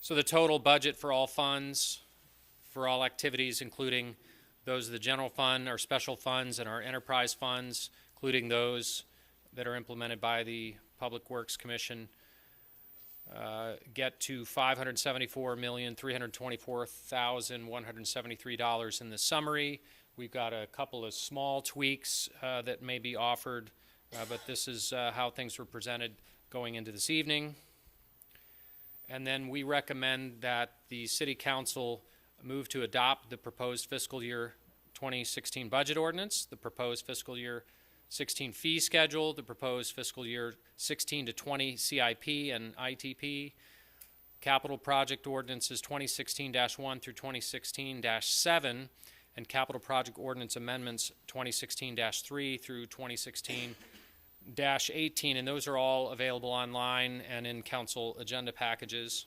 So the total budget for all funds, for all activities, including those of the general fund, our special funds, and our enterprise funds, including those that are implemented by the Public Works Commission, get to $574,324,173 in the summary. We've got a couple of small tweaks that may be offered, but this is how things were presented going into this evening. And then we recommend that the City Council move to adopt the proposed fiscal year 2016 budget ordinance, the proposed fiscal year 16 fee schedule, the proposed fiscal year 16 to 20 CIP and ITP, capital project ordinances 2016-1 through 2016-7, and capital project ordinance amendments 2016-3 through 2016-18, and those are all available online and in council agenda packages.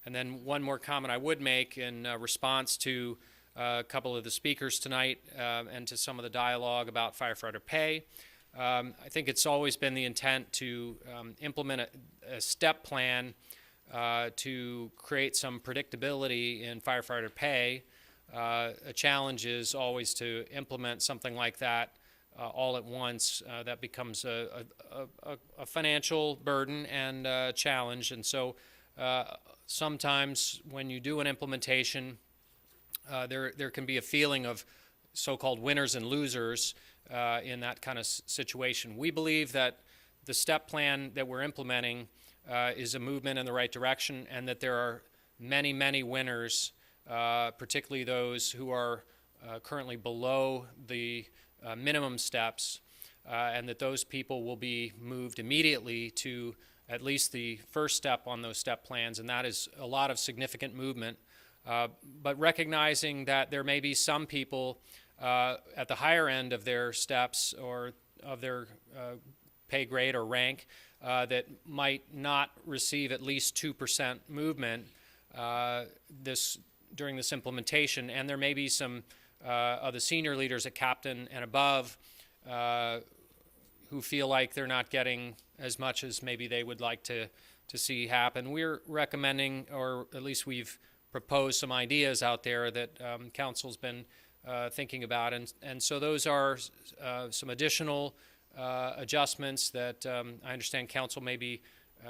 And then one more comment I would make in response to a couple of the speakers tonight and to some of the dialogue about firefighter pay. I think it's always been the intent to implement a step plan to create some predictability in firefighter pay. A challenge is always to implement something like that all at once. That becomes a financial burden and a challenge. And so sometimes when you do an implementation, there can be a feeling of so-called winners and losers in that kind of situation. We believe that the step plan that we're implementing is a movement in the right direction, and that there are many, many winners, particularly those who are currently below the minimum steps, and that those people will be moved immediately to at least the first step on those step plans, and that is a lot of significant movement. But recognizing that there may be some people at the higher end of their steps or of their pay grade or rank that might not receive at least 2% movement during this implementation, and there may be some of the senior leaders at captain and above who feel like they're not getting as much as maybe they would like to see happen. We're recommending, or at least we've proposed some ideas out there that council's been thinking about, and so those are some additional adjustments that I understand council may be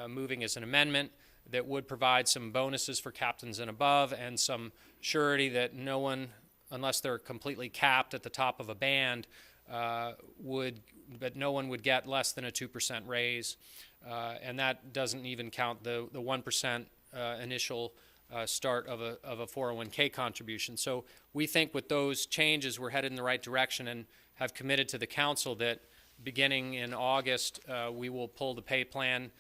moving as an amendment that would provide some bonuses for captains and above, and some surety that no one, unless they're completely capped at the top of a band, but no one would get less than a 2% raise, and that doesn't even count the 1% initial start of a 401k contribution. So we think with those changes we're headed in the right direction, and have committed to the council that beginning in August we will pull the pay plan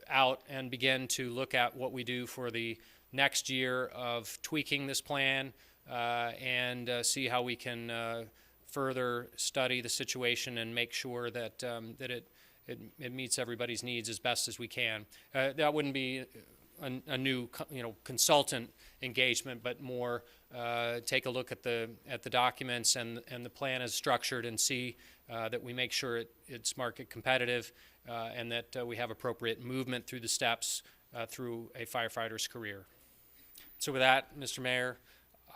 out and begin to look at what we do for the next year of tweaking this plan and see how we can further study the situation and make sure that it meets everybody's needs as best as we can. That wouldn't be a new consultant engagement, but more take a look at the documents and the plan is structured, and see that we make sure it's market competitive and that we have appropriate movement through the steps through a firefighter's career. So with that, Mr. Mayor,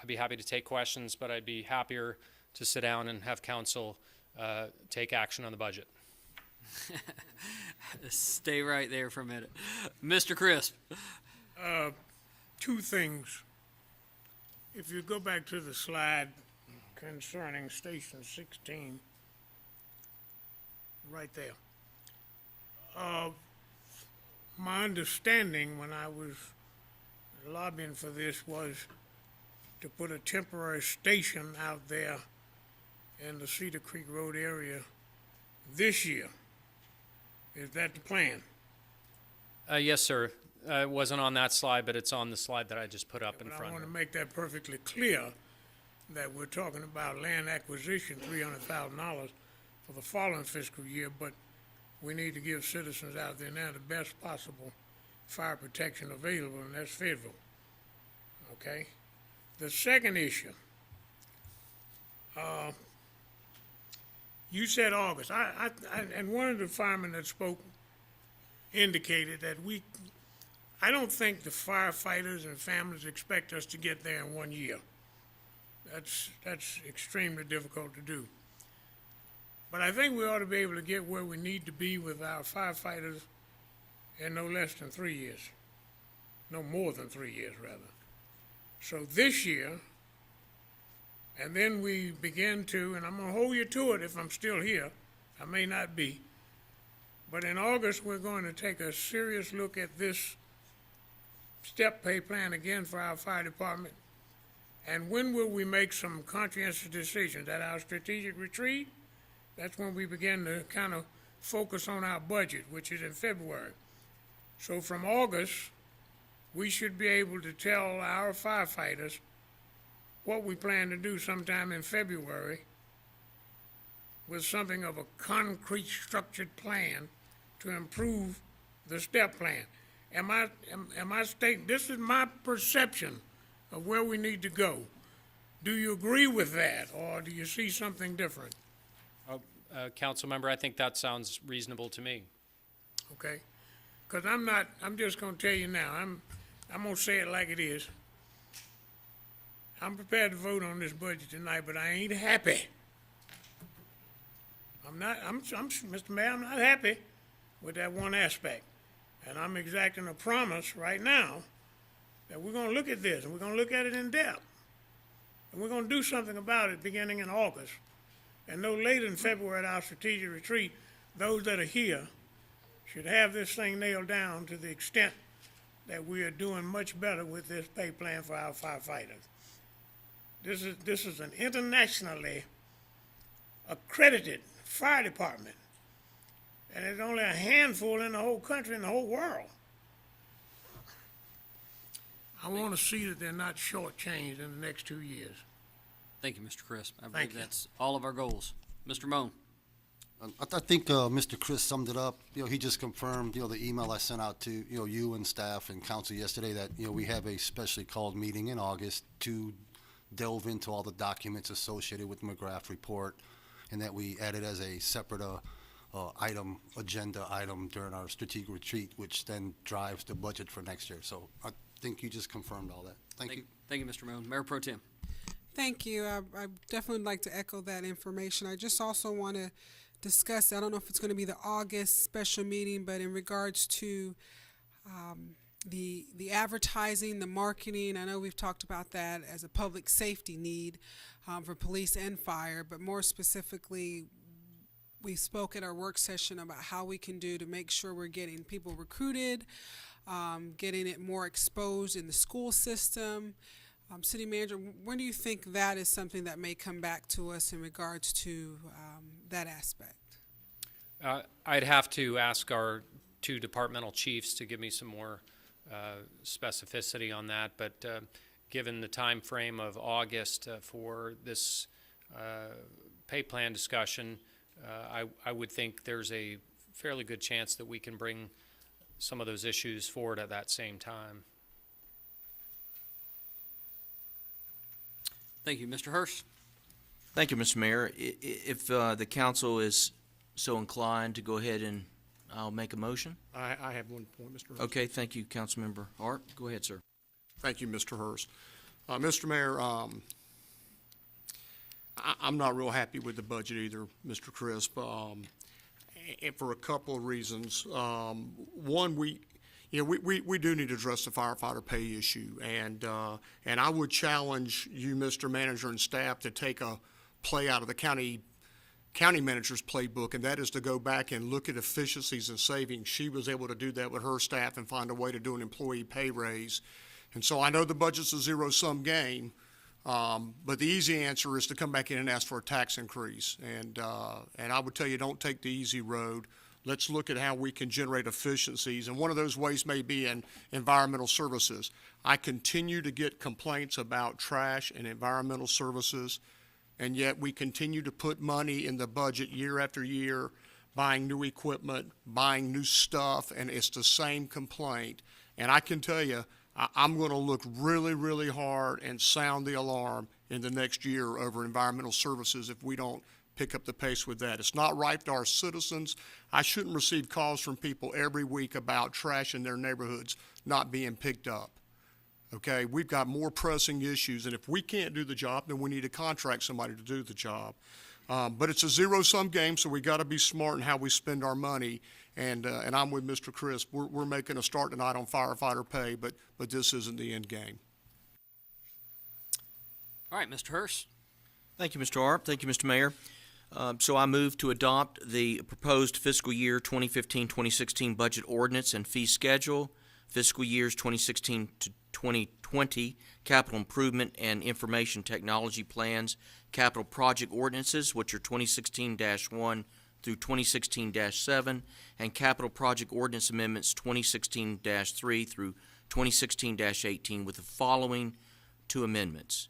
I'd be happy to take questions, but I'd be happier to sit down and have council take action on the budget. Stay right there for a minute. Mr. Crisp. Two things. If you go back to the slide concerning Station 16, right there. My understanding when I was lobbying for this was to put a temporary station out there in the Cedar Creek Road area this year. Is that the plan? Yes, sir. It wasn't on that slide, but it's on the slide that I just put up in But front I of want to you. make that perfectly clear, that we're talking about land acquisition, $300,000 for the following fiscal year, but we need to give citizens out there now the best possible fire protection available, and that's Fayetteville. Okay? The second issue, you said August. And one of the firemen that spoke indicated that I don't think the firefighters and families expect us to get there in 1 year. That's extremely difficult to do. But I think we ought to be able to get where we need to be with our firefighters in no less than 3 years. No more than 3 years, rather. So this year, and then we begin to, and I'm going to hold you to it if I'm still here. I may not be. But in August, we're going to take a serious look at this step pay plan again for our fire department. And when will we make some conscientious decisions? At our strategic retreat that's when we begin to kind of focus on our budget, which is in February. So from August, we should be able to tell our firefighters what we plan to do sometime in February with something of a concrete, structured plan to improve the step plan. Am I stating, this is my perception of where we need to go. Do you agree with that, or do you see something different? Council member, I think that sounds reasonable to me. Okay? Because I'm just going to tell you now, I'm going to say it like it is. I'm prepared to vote on this budget tonight, but I ain't happy. Mr. Mayor, I'm not happy with that one aspect. And I'm exacting a promise right now that we're going to look at this, and we're going to look at it in depth. And we're going to do something about it beginning in August. And no later in February at our strategic retreat, those that are here should have this thing nailed down to the extent that we are doing much better with this pay plan for our firefighters. This is an internationally accredited fire department, and there's only a handful in the whole country, in the whole world. I want to see that they're not shortchanged in the next 2 years. Thank you, Mr. Crisp. I Thank believe you. that's all of our goals. Mr. Moan. I think Mr. Chris summed it up. He just confirmed, the email I sent out to, you and staff and council yesterday that, we have a specially called meeting in August to delve into all the documents associated with the McGrath report, and that we added as a separate agenda item during our strategic retreat, which then drives the budget for next year. So I think you just confirmed all that. Thank you. Thank you, Mr. Moon. Mayor Pro Tem. Thank you. I definitely like to echo that information. I just also want to discuss, I don't know if it's going to be the August special meeting, but in regards to the advertising, the marketing, I know we've talked about that as a public safety need for police and fire, but more specifically, we spoke at our work session about how we can do to make sure we're getting people recruited, getting it more exposed in the school system. City Manager, when do you think that is something that may come back to us in regards to that aspect? I'd have to ask our two departmental chiefs to give me some more specificity on that, but given the time frame of August for this pay plan discussion, I would think there's a fairly good chance that we can bring some of those issues forward at that same time. Thank you. Mr. Hurst. Thank you, Mr. Mayor. If the council is so inclined to go ahead and I'll make a motion. I have one point, Mr. Hurst. Okay, thank you, Councilmember Hart. Go ahead, sir. Thank you, Mr. Hurst. Mr. Mayor, I'm not real happy with the budget either, Mr. Crisp, and for a couple of reasons. One, we do need to address the firefighter pay issue, and I would challenge you, Mr. Manager and staff, to take a play out of the county manager's playbook, and that is to go back and look at efficiencies and savings. She was able to do that with her staff and find a way to do an employee pay raise. And so I know the budget's a zero-sum game, but the easy answer is to come back in and ask for a tax increase. And I would tell you, don't take the easy road. Let's look at how we can generate efficiencies, and one of those ways may be in environmental services. I continue to get complaints about trash and environmental services, and yet we continue to put money in the budget year after year, buying new equipment, buying new stuff, and it's the same complaint. And I can tell you, I'm going to look really, really hard and sound the alarm in the next year over environmental services if we don't pick up the pace with that. It's not right to our citizens. I shouldn't receive calls from people every week about trash in their neighborhoods not being picked up. Okay, we've got more pressing issues, and if we can't do the job, then we need to contract somebody to do the job. But it's a zero-sum game, so we got to be smart in how we spend our money. And I'm with Mr. Crisp. We're making a start tonight on firefighter pay, but this isn't the end game. All right, Mr. Hurst. Thank you, Mr. Hart. Thank you, Mr. Mayor. So I move to adopt the proposed fiscal year 2015-2016 budget ordinance and fee schedule, fiscal years 2016 to 2020 capital improvement and information technology plans, capital project ordinances, which are 2016-1 through 2016-7, and capital project ordinance amendments 2016-3 through 2016-18 with the following two amendments.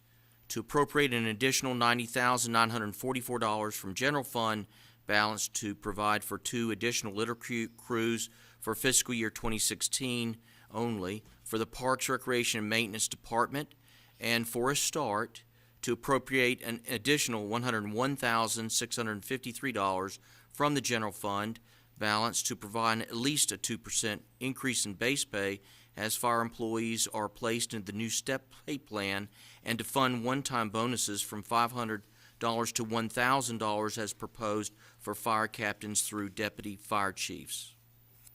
To appropriate an additional $90,944 from general fund balance to provide for 2 additional litter crews for fiscal year 2016 only for the Parks, Recreation, and Maintenance Department, and for a start, to appropriate an additional $101,653 from the general fund balance to provide at least a 2% increase in base pay as fire employees are placed in the new step pay plan, and to fund one-time bonuses from $500 to $1,000 as proposed for fire captains through deputy fire chiefs.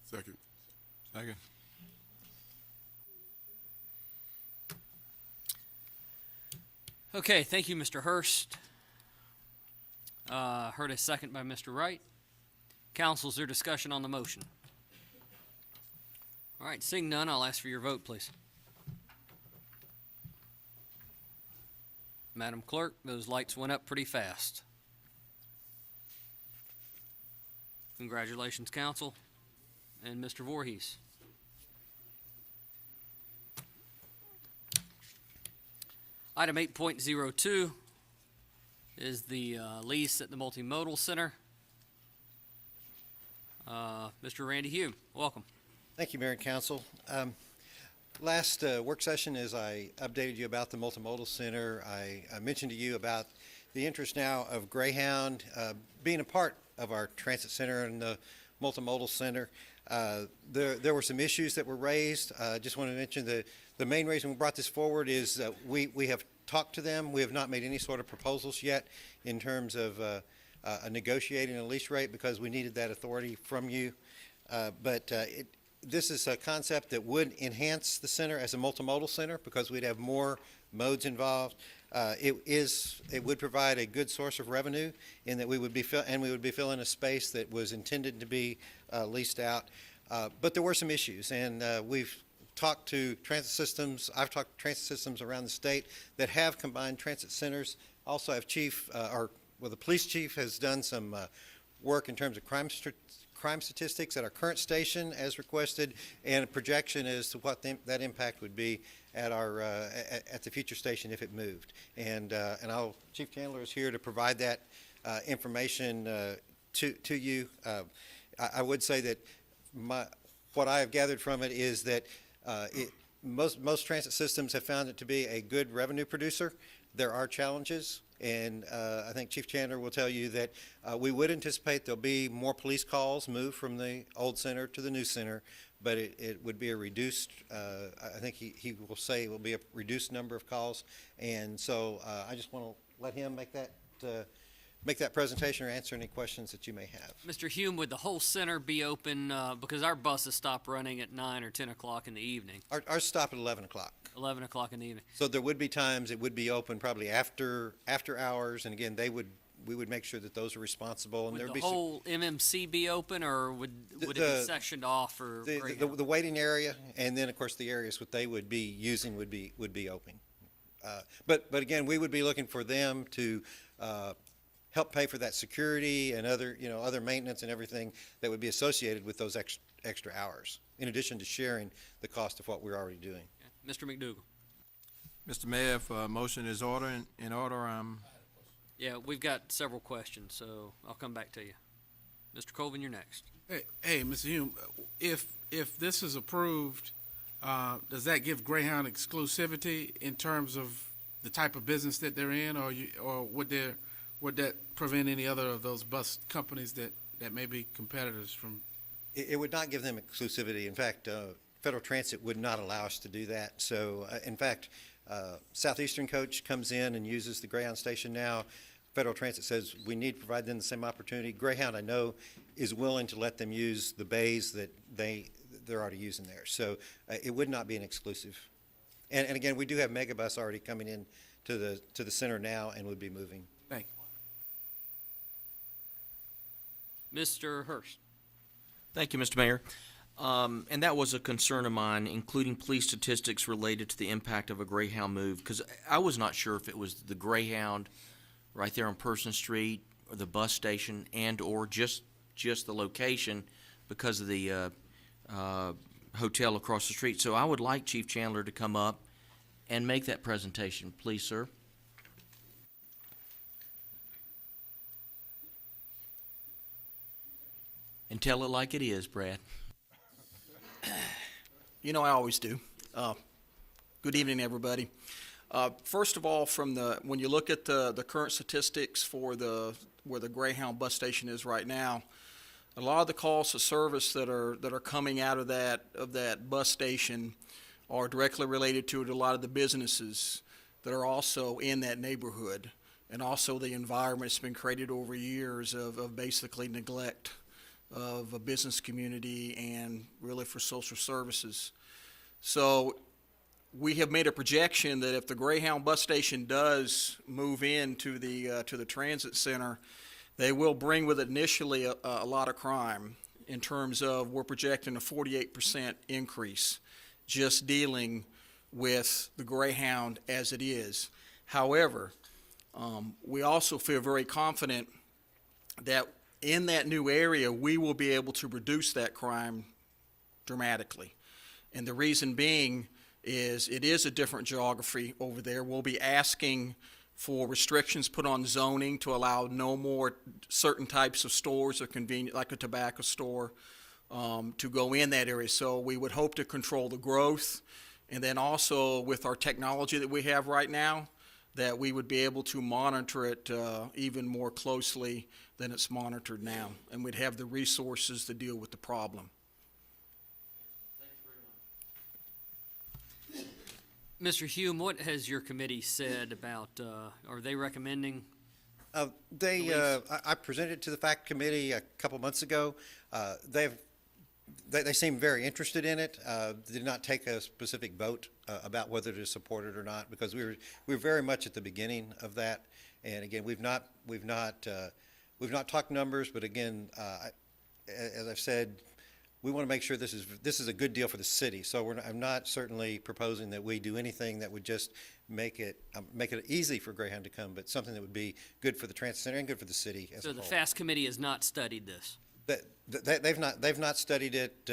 Second. Second. Okay, thank you, Mr. Hurst. Heard a second by Mr. Wright. Council, is there discussion on the motion? All right, seeing none, I'll ask for your vote, please. Madam Clerk, those lights went up pretty fast. Congratulations, Council, and Mr. Voorhees. Item 8.02 is the lease at the Multimodal Center. Mr. Randy Hume, welcome. Thank you, Mayor and Council. Last work session, as I updated you about the Multimodal Center, I mentioned to you about the interest now of Greyhound being a part of our transit center and the Multimodal Center. There were some issues that were raised. I just want to mention the main reason we brought this forward is that we have talked to them. We have not made any sort of proposals yet in terms of negotiating a lease rate because we needed that authority from you. This is a concept that would enhance the center as a multimodal center because we'd have more modes involved. It would provide a good source of revenue in that we would be filling a space that was intended to be leased out. But there were some issues, and we've talked to transit systems. I've talked to transit systems around the state that have combined transit centers. Also have the police chief has done some work in terms of crime statistics at our current station as requested, and a projection as to what that impact would be at our at the future station if it moved. And Chief Chandler is here to provide that information to you. I would say that what I have gathered from it is that most transit systems have found it to be a good revenue producer. There are challenges. And I think Chief Chandler will tell you that we would anticipate there'll be more police calls moved from the old center to the new center, but it would be a reduced, I think he will say it will be a reduced number of calls. And so I just want to let him make that presentation or answer any questions that you may have. Mr. Hume, would the whole center be open, because our buses stop running at 9 or 10 o'clock in the evening? Ours stop at 11 o'clock. 11 o'clock in the evening. So there would be times it would be open probably after hours, and again, we would make sure that those are responsible. And Would the whole MMC be open, or would it be sectioned off for the waiting area, and then of course the areas what they would be using would be open. But again, we would be looking for them to help pay for that security and other maintenance and everything that would be associated with those extra hours, in addition to sharing the cost of what we're already doing. Mr. McDougal. Mr. Mayor, if a motion is in order, Yeah, we've got several questions, so I'll come back to you. Mr. Colvin, you're next. Hey, Mr. Hume, if this is approved, does that give Greyhound exclusivity in terms of the type of business that they're in, or would that prevent any other of those bus companies that may be competitors from? It would not give them exclusivity. In fact, Federal Transit would not allow us to do that. So, in fact, Southeastern Coach comes in and uses the Greyhound station now. Federal Transit says we need to provide them the same opportunity. Greyhound, I know, is willing to let them use the bays that they're already using there. So it would not be an exclusive. And again, we do have Megabus already coming in to the center now and would be moving. Thank you. Mr. Hurst. Thank you, Mr. Mayor. And that was a concern of mine, including police statistics related to the impact of a Greyhound move, because I was not sure if it was the Greyhound right there on Person Street, or the bus station, and or just the location because of the hotel across the street. So I would like Chief Chandler to come up and make that presentation, please, sir. And tell it like it is, Brad. You know I always do. Good evening, everybody. First of all, when you look at the current statistics for where the Greyhound bus station is right now, a lot of the calls of service that are coming out of that bus station are directly related to a lot of the businesses that are also in that neighborhood, and also the environment that's been created over years of basically neglect of a business community and really for social services. So we have made a projection that if the Greyhound bus station does move into the transit center, they will bring with it initially a lot of crime. In terms of, we're projecting a 48% increase just dealing with the Greyhound as it is. However, we also feel very confident that in that new area, we will be able to reduce that crime dramatically. And the reason being is it is a different geography over there. We'll be asking for restrictions put on zoning to allow no more certain types of stores or convenient, like a tobacco store, to go in that area. So we would hope to control the growth. And then also with our technology that we have right now, that we would be able to monitor it even more closely than it's monitored now. And we'd have the resources to deal with the problem. Mr. Hume, what has your committee said about, are they recommending? I presented to the fact committee a couple months ago. They seem very interested in it. Did not take a specific vote about whether to support it or not, because we were very much at the beginning of that. And again, we've not talked numbers, but again, as I've said, we want to make sure this is a good deal for the city. So I'm not certainly proposing that we do anything that would just make it easy for Greyhound to come, but something that would be good for the transit center and good for the city as a whole. So the FAST committee has not studied this? They've not studied it.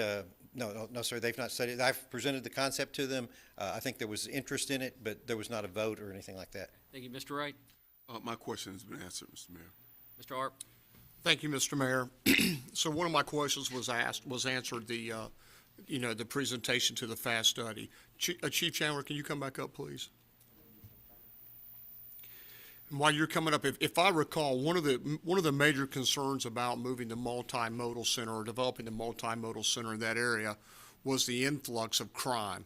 No, sir. They've not studied it. I've presented the concept to them. I think there was interest in it, but there was not a vote or anything like that. Thank you, Mr. Wright. My question has been answered, Mr. Mayor. Mr. Arp. Thank you, Mr. Mayor. So one of my questions was answered, the presentation to the FAST study. Chief Chandler, can you come back up, please? And while you're coming up, if I recall, one of the major concerns about moving the multimodal center or developing the multimodal center in that area was the influx of crime.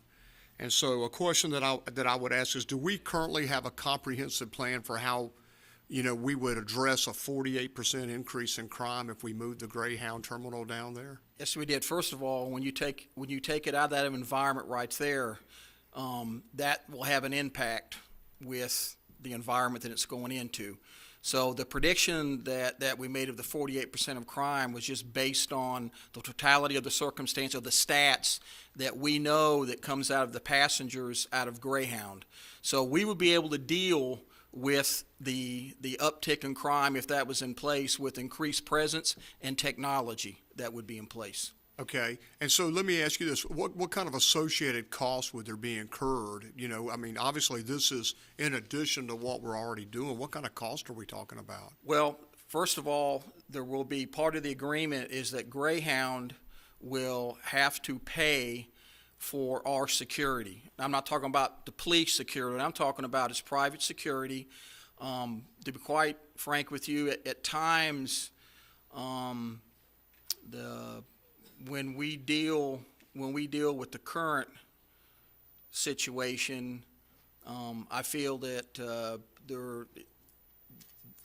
And so a question that I would ask is, do we currently have a comprehensive plan for how we would address a 48% increase in crime if we moved the Greyhound terminal down there? Yes, we did. First of all, when you take it out of that environment right there, that will have an impact with the environment that it's going into. So the prediction that we made of the 48% of crime was just based on the totality of the circumstance of the stats that we know that comes out of the passengers out of Greyhound. So we would be able to deal with the uptick in crime if that was in place with increased presence and technology that would be in place. Okay, and so let me ask you this: what kind of associated costs would there be incurred? Obviously this is in addition to what we're already doing. What kind of cost are we talking about? Well, first of all, there will be part of the agreement is that Greyhound will have to pay for our security. I'm not talking about the police security. What I'm talking about is private security. To be quite frank with you, at times, when we deal with the current situation, I feel that their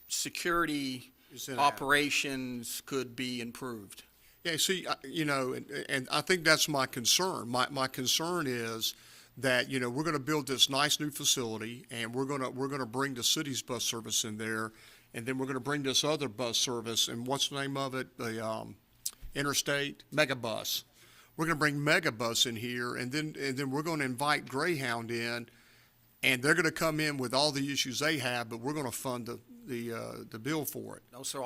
security operations could be improved. Yeah, see, and I think that's my concern. My concern is that we're going to build this nice new facility, and we're going to bring the city's bus service in there, and then we're going to bring this other bus service, and what's the name of it? The Interstate Megabus. we're going to bring Megabus in here, and then we're going to invite Greyhound in, and they're going to come in with all the issues they have, but we're going to fund the bill for it. No, sir,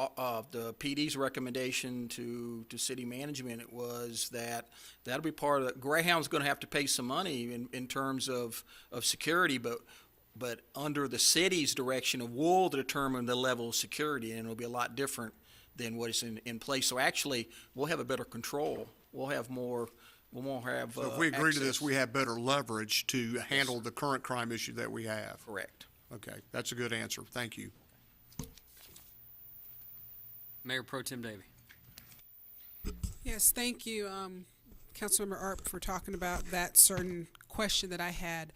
the PD's recommendation to city management was that that'll be part of, Greyhound's gonna have to pay some money in terms of security, but under the city's direction, we'll determine the level of security, and it'll be a lot different than what is in place. So actually, we'll have a better control. We'll have more, we won't have, So if we agree to this, access. we have better leverage to handle the current crime issue that we have. Correct. Okay, that's a good answer. Thank you. Mayor Pro Tem Davey. Yes, thank you, Councilmember Arp, for talking about that certain question that I had.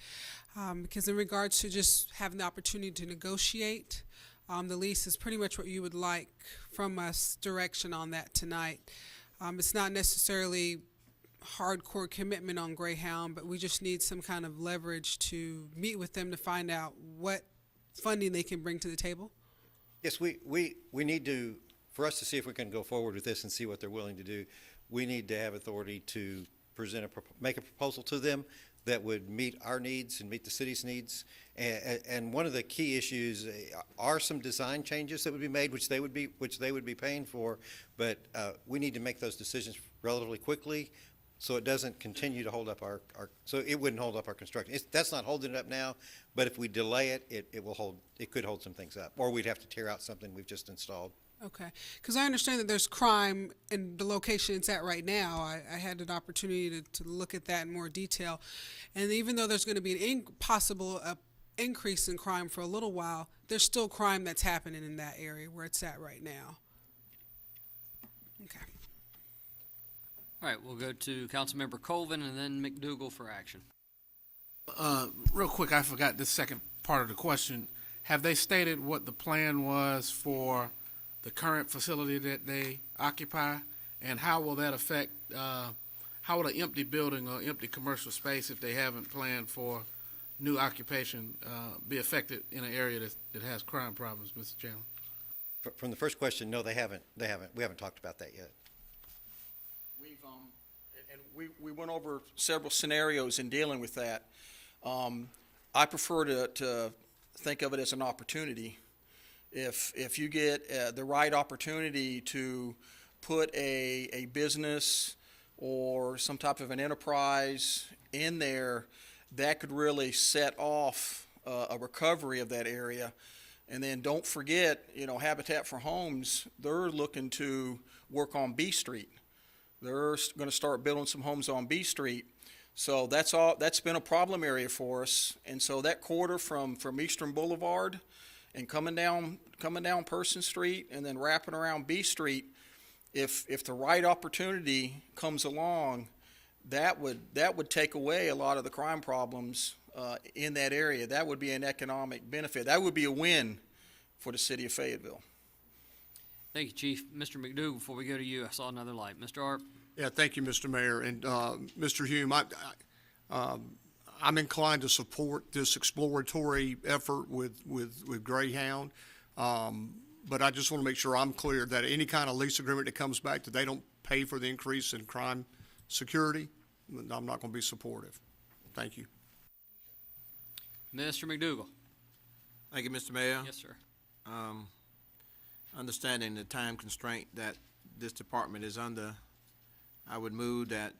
Because in regards to just having the opportunity to negotiate, the lease is pretty much what you would like from us, direction on that tonight. It's not necessarily hardcore commitment on Greyhound, but we just need some kind of leverage to meet with them to find out what funding they can bring to the table. Yes, we need to, for us to see if we can go forward with this and see what they're willing to do, we need to have authority to make a proposal to them that would meet our needs and meet the city's needs. And one of the key issues are some design changes that would be made, which they would be paying for. But we need to make those decisions relatively quickly, so it doesn't continue to hold up so it wouldn't hold up our construction. That's not holding it up now, but if we delay it, it could hold some things up, or we'd have to tear out something we've just installed. Okay, because I understand that there's crime in the location it's at right now. I had an opportunity to look at that in more detail. And even though there's going to be an possible increase in crime for a little while, there's still crime that's happening in that area where it's at right now. Okay. All right, we'll go to Councilmember Colvin and then McDougal for action. Real quick, I forgot the second part of the question. Have they stated what the plan was for the current facility that they occupy, and how will that affect, how will an empty building or empty commercial space, if they haven't planned for new occupation, be affected in an area that has crime problems, Mr. Chairman? From the first question, no, they haven't. We haven't talked about that yet. We went over several scenarios in dealing with that. I prefer to think of it as an opportunity. If you get the right opportunity to put a business or some type of an enterprise in there, that could really set off a recovery of that area. And then don't forget, Habitat for Homes, they're looking to work on B Street. They're going to start building some homes on B Street. So that's been a problem area for us. And so that corridor from Eastern Boulevard and coming down Person Street and then wrapping around B Street, if the right opportunity comes along, that would take away a lot of the crime problems in that area. That would be an economic benefit. That would be a win for the city of Fayetteville. Thank you, Chief. Mr. McDougal, before we go to you, I saw another light. Mr. Arp. Yeah, thank you, Mr. Mayor. And Mr. Hume, I'm inclined to support this exploratory effort with Greyhound. But I just want to make sure I'm clear that any kind of lease agreement that comes back, that they don't pay for the increase in crime security, I'm not going to be supportive. Thank you. Mr. McDougal. Thank you, Mr. Mayor. Yes, sir. Understanding the time constraint that this department is under, I would move that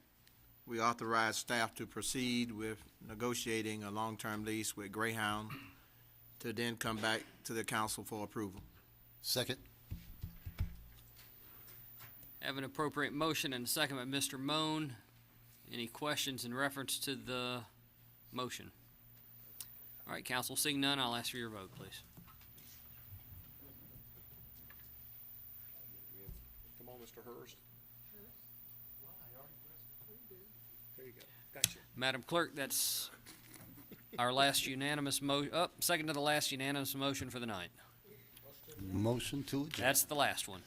we authorize staff to proceed with negotiating a long-term lease with Greyhound to then come back to the council for approval. Second. Have an appropriate motion and a second by Mr. Moan. Any questions in reference to the motion? All right, council, seeing none, I'll ask for your vote, please. Come on, Mr. Hurst. There you go. Gotcha. Madam Clerk, that's our last unanimous second to the last unanimous motion for the night. Motion to adjourn. That's the last one.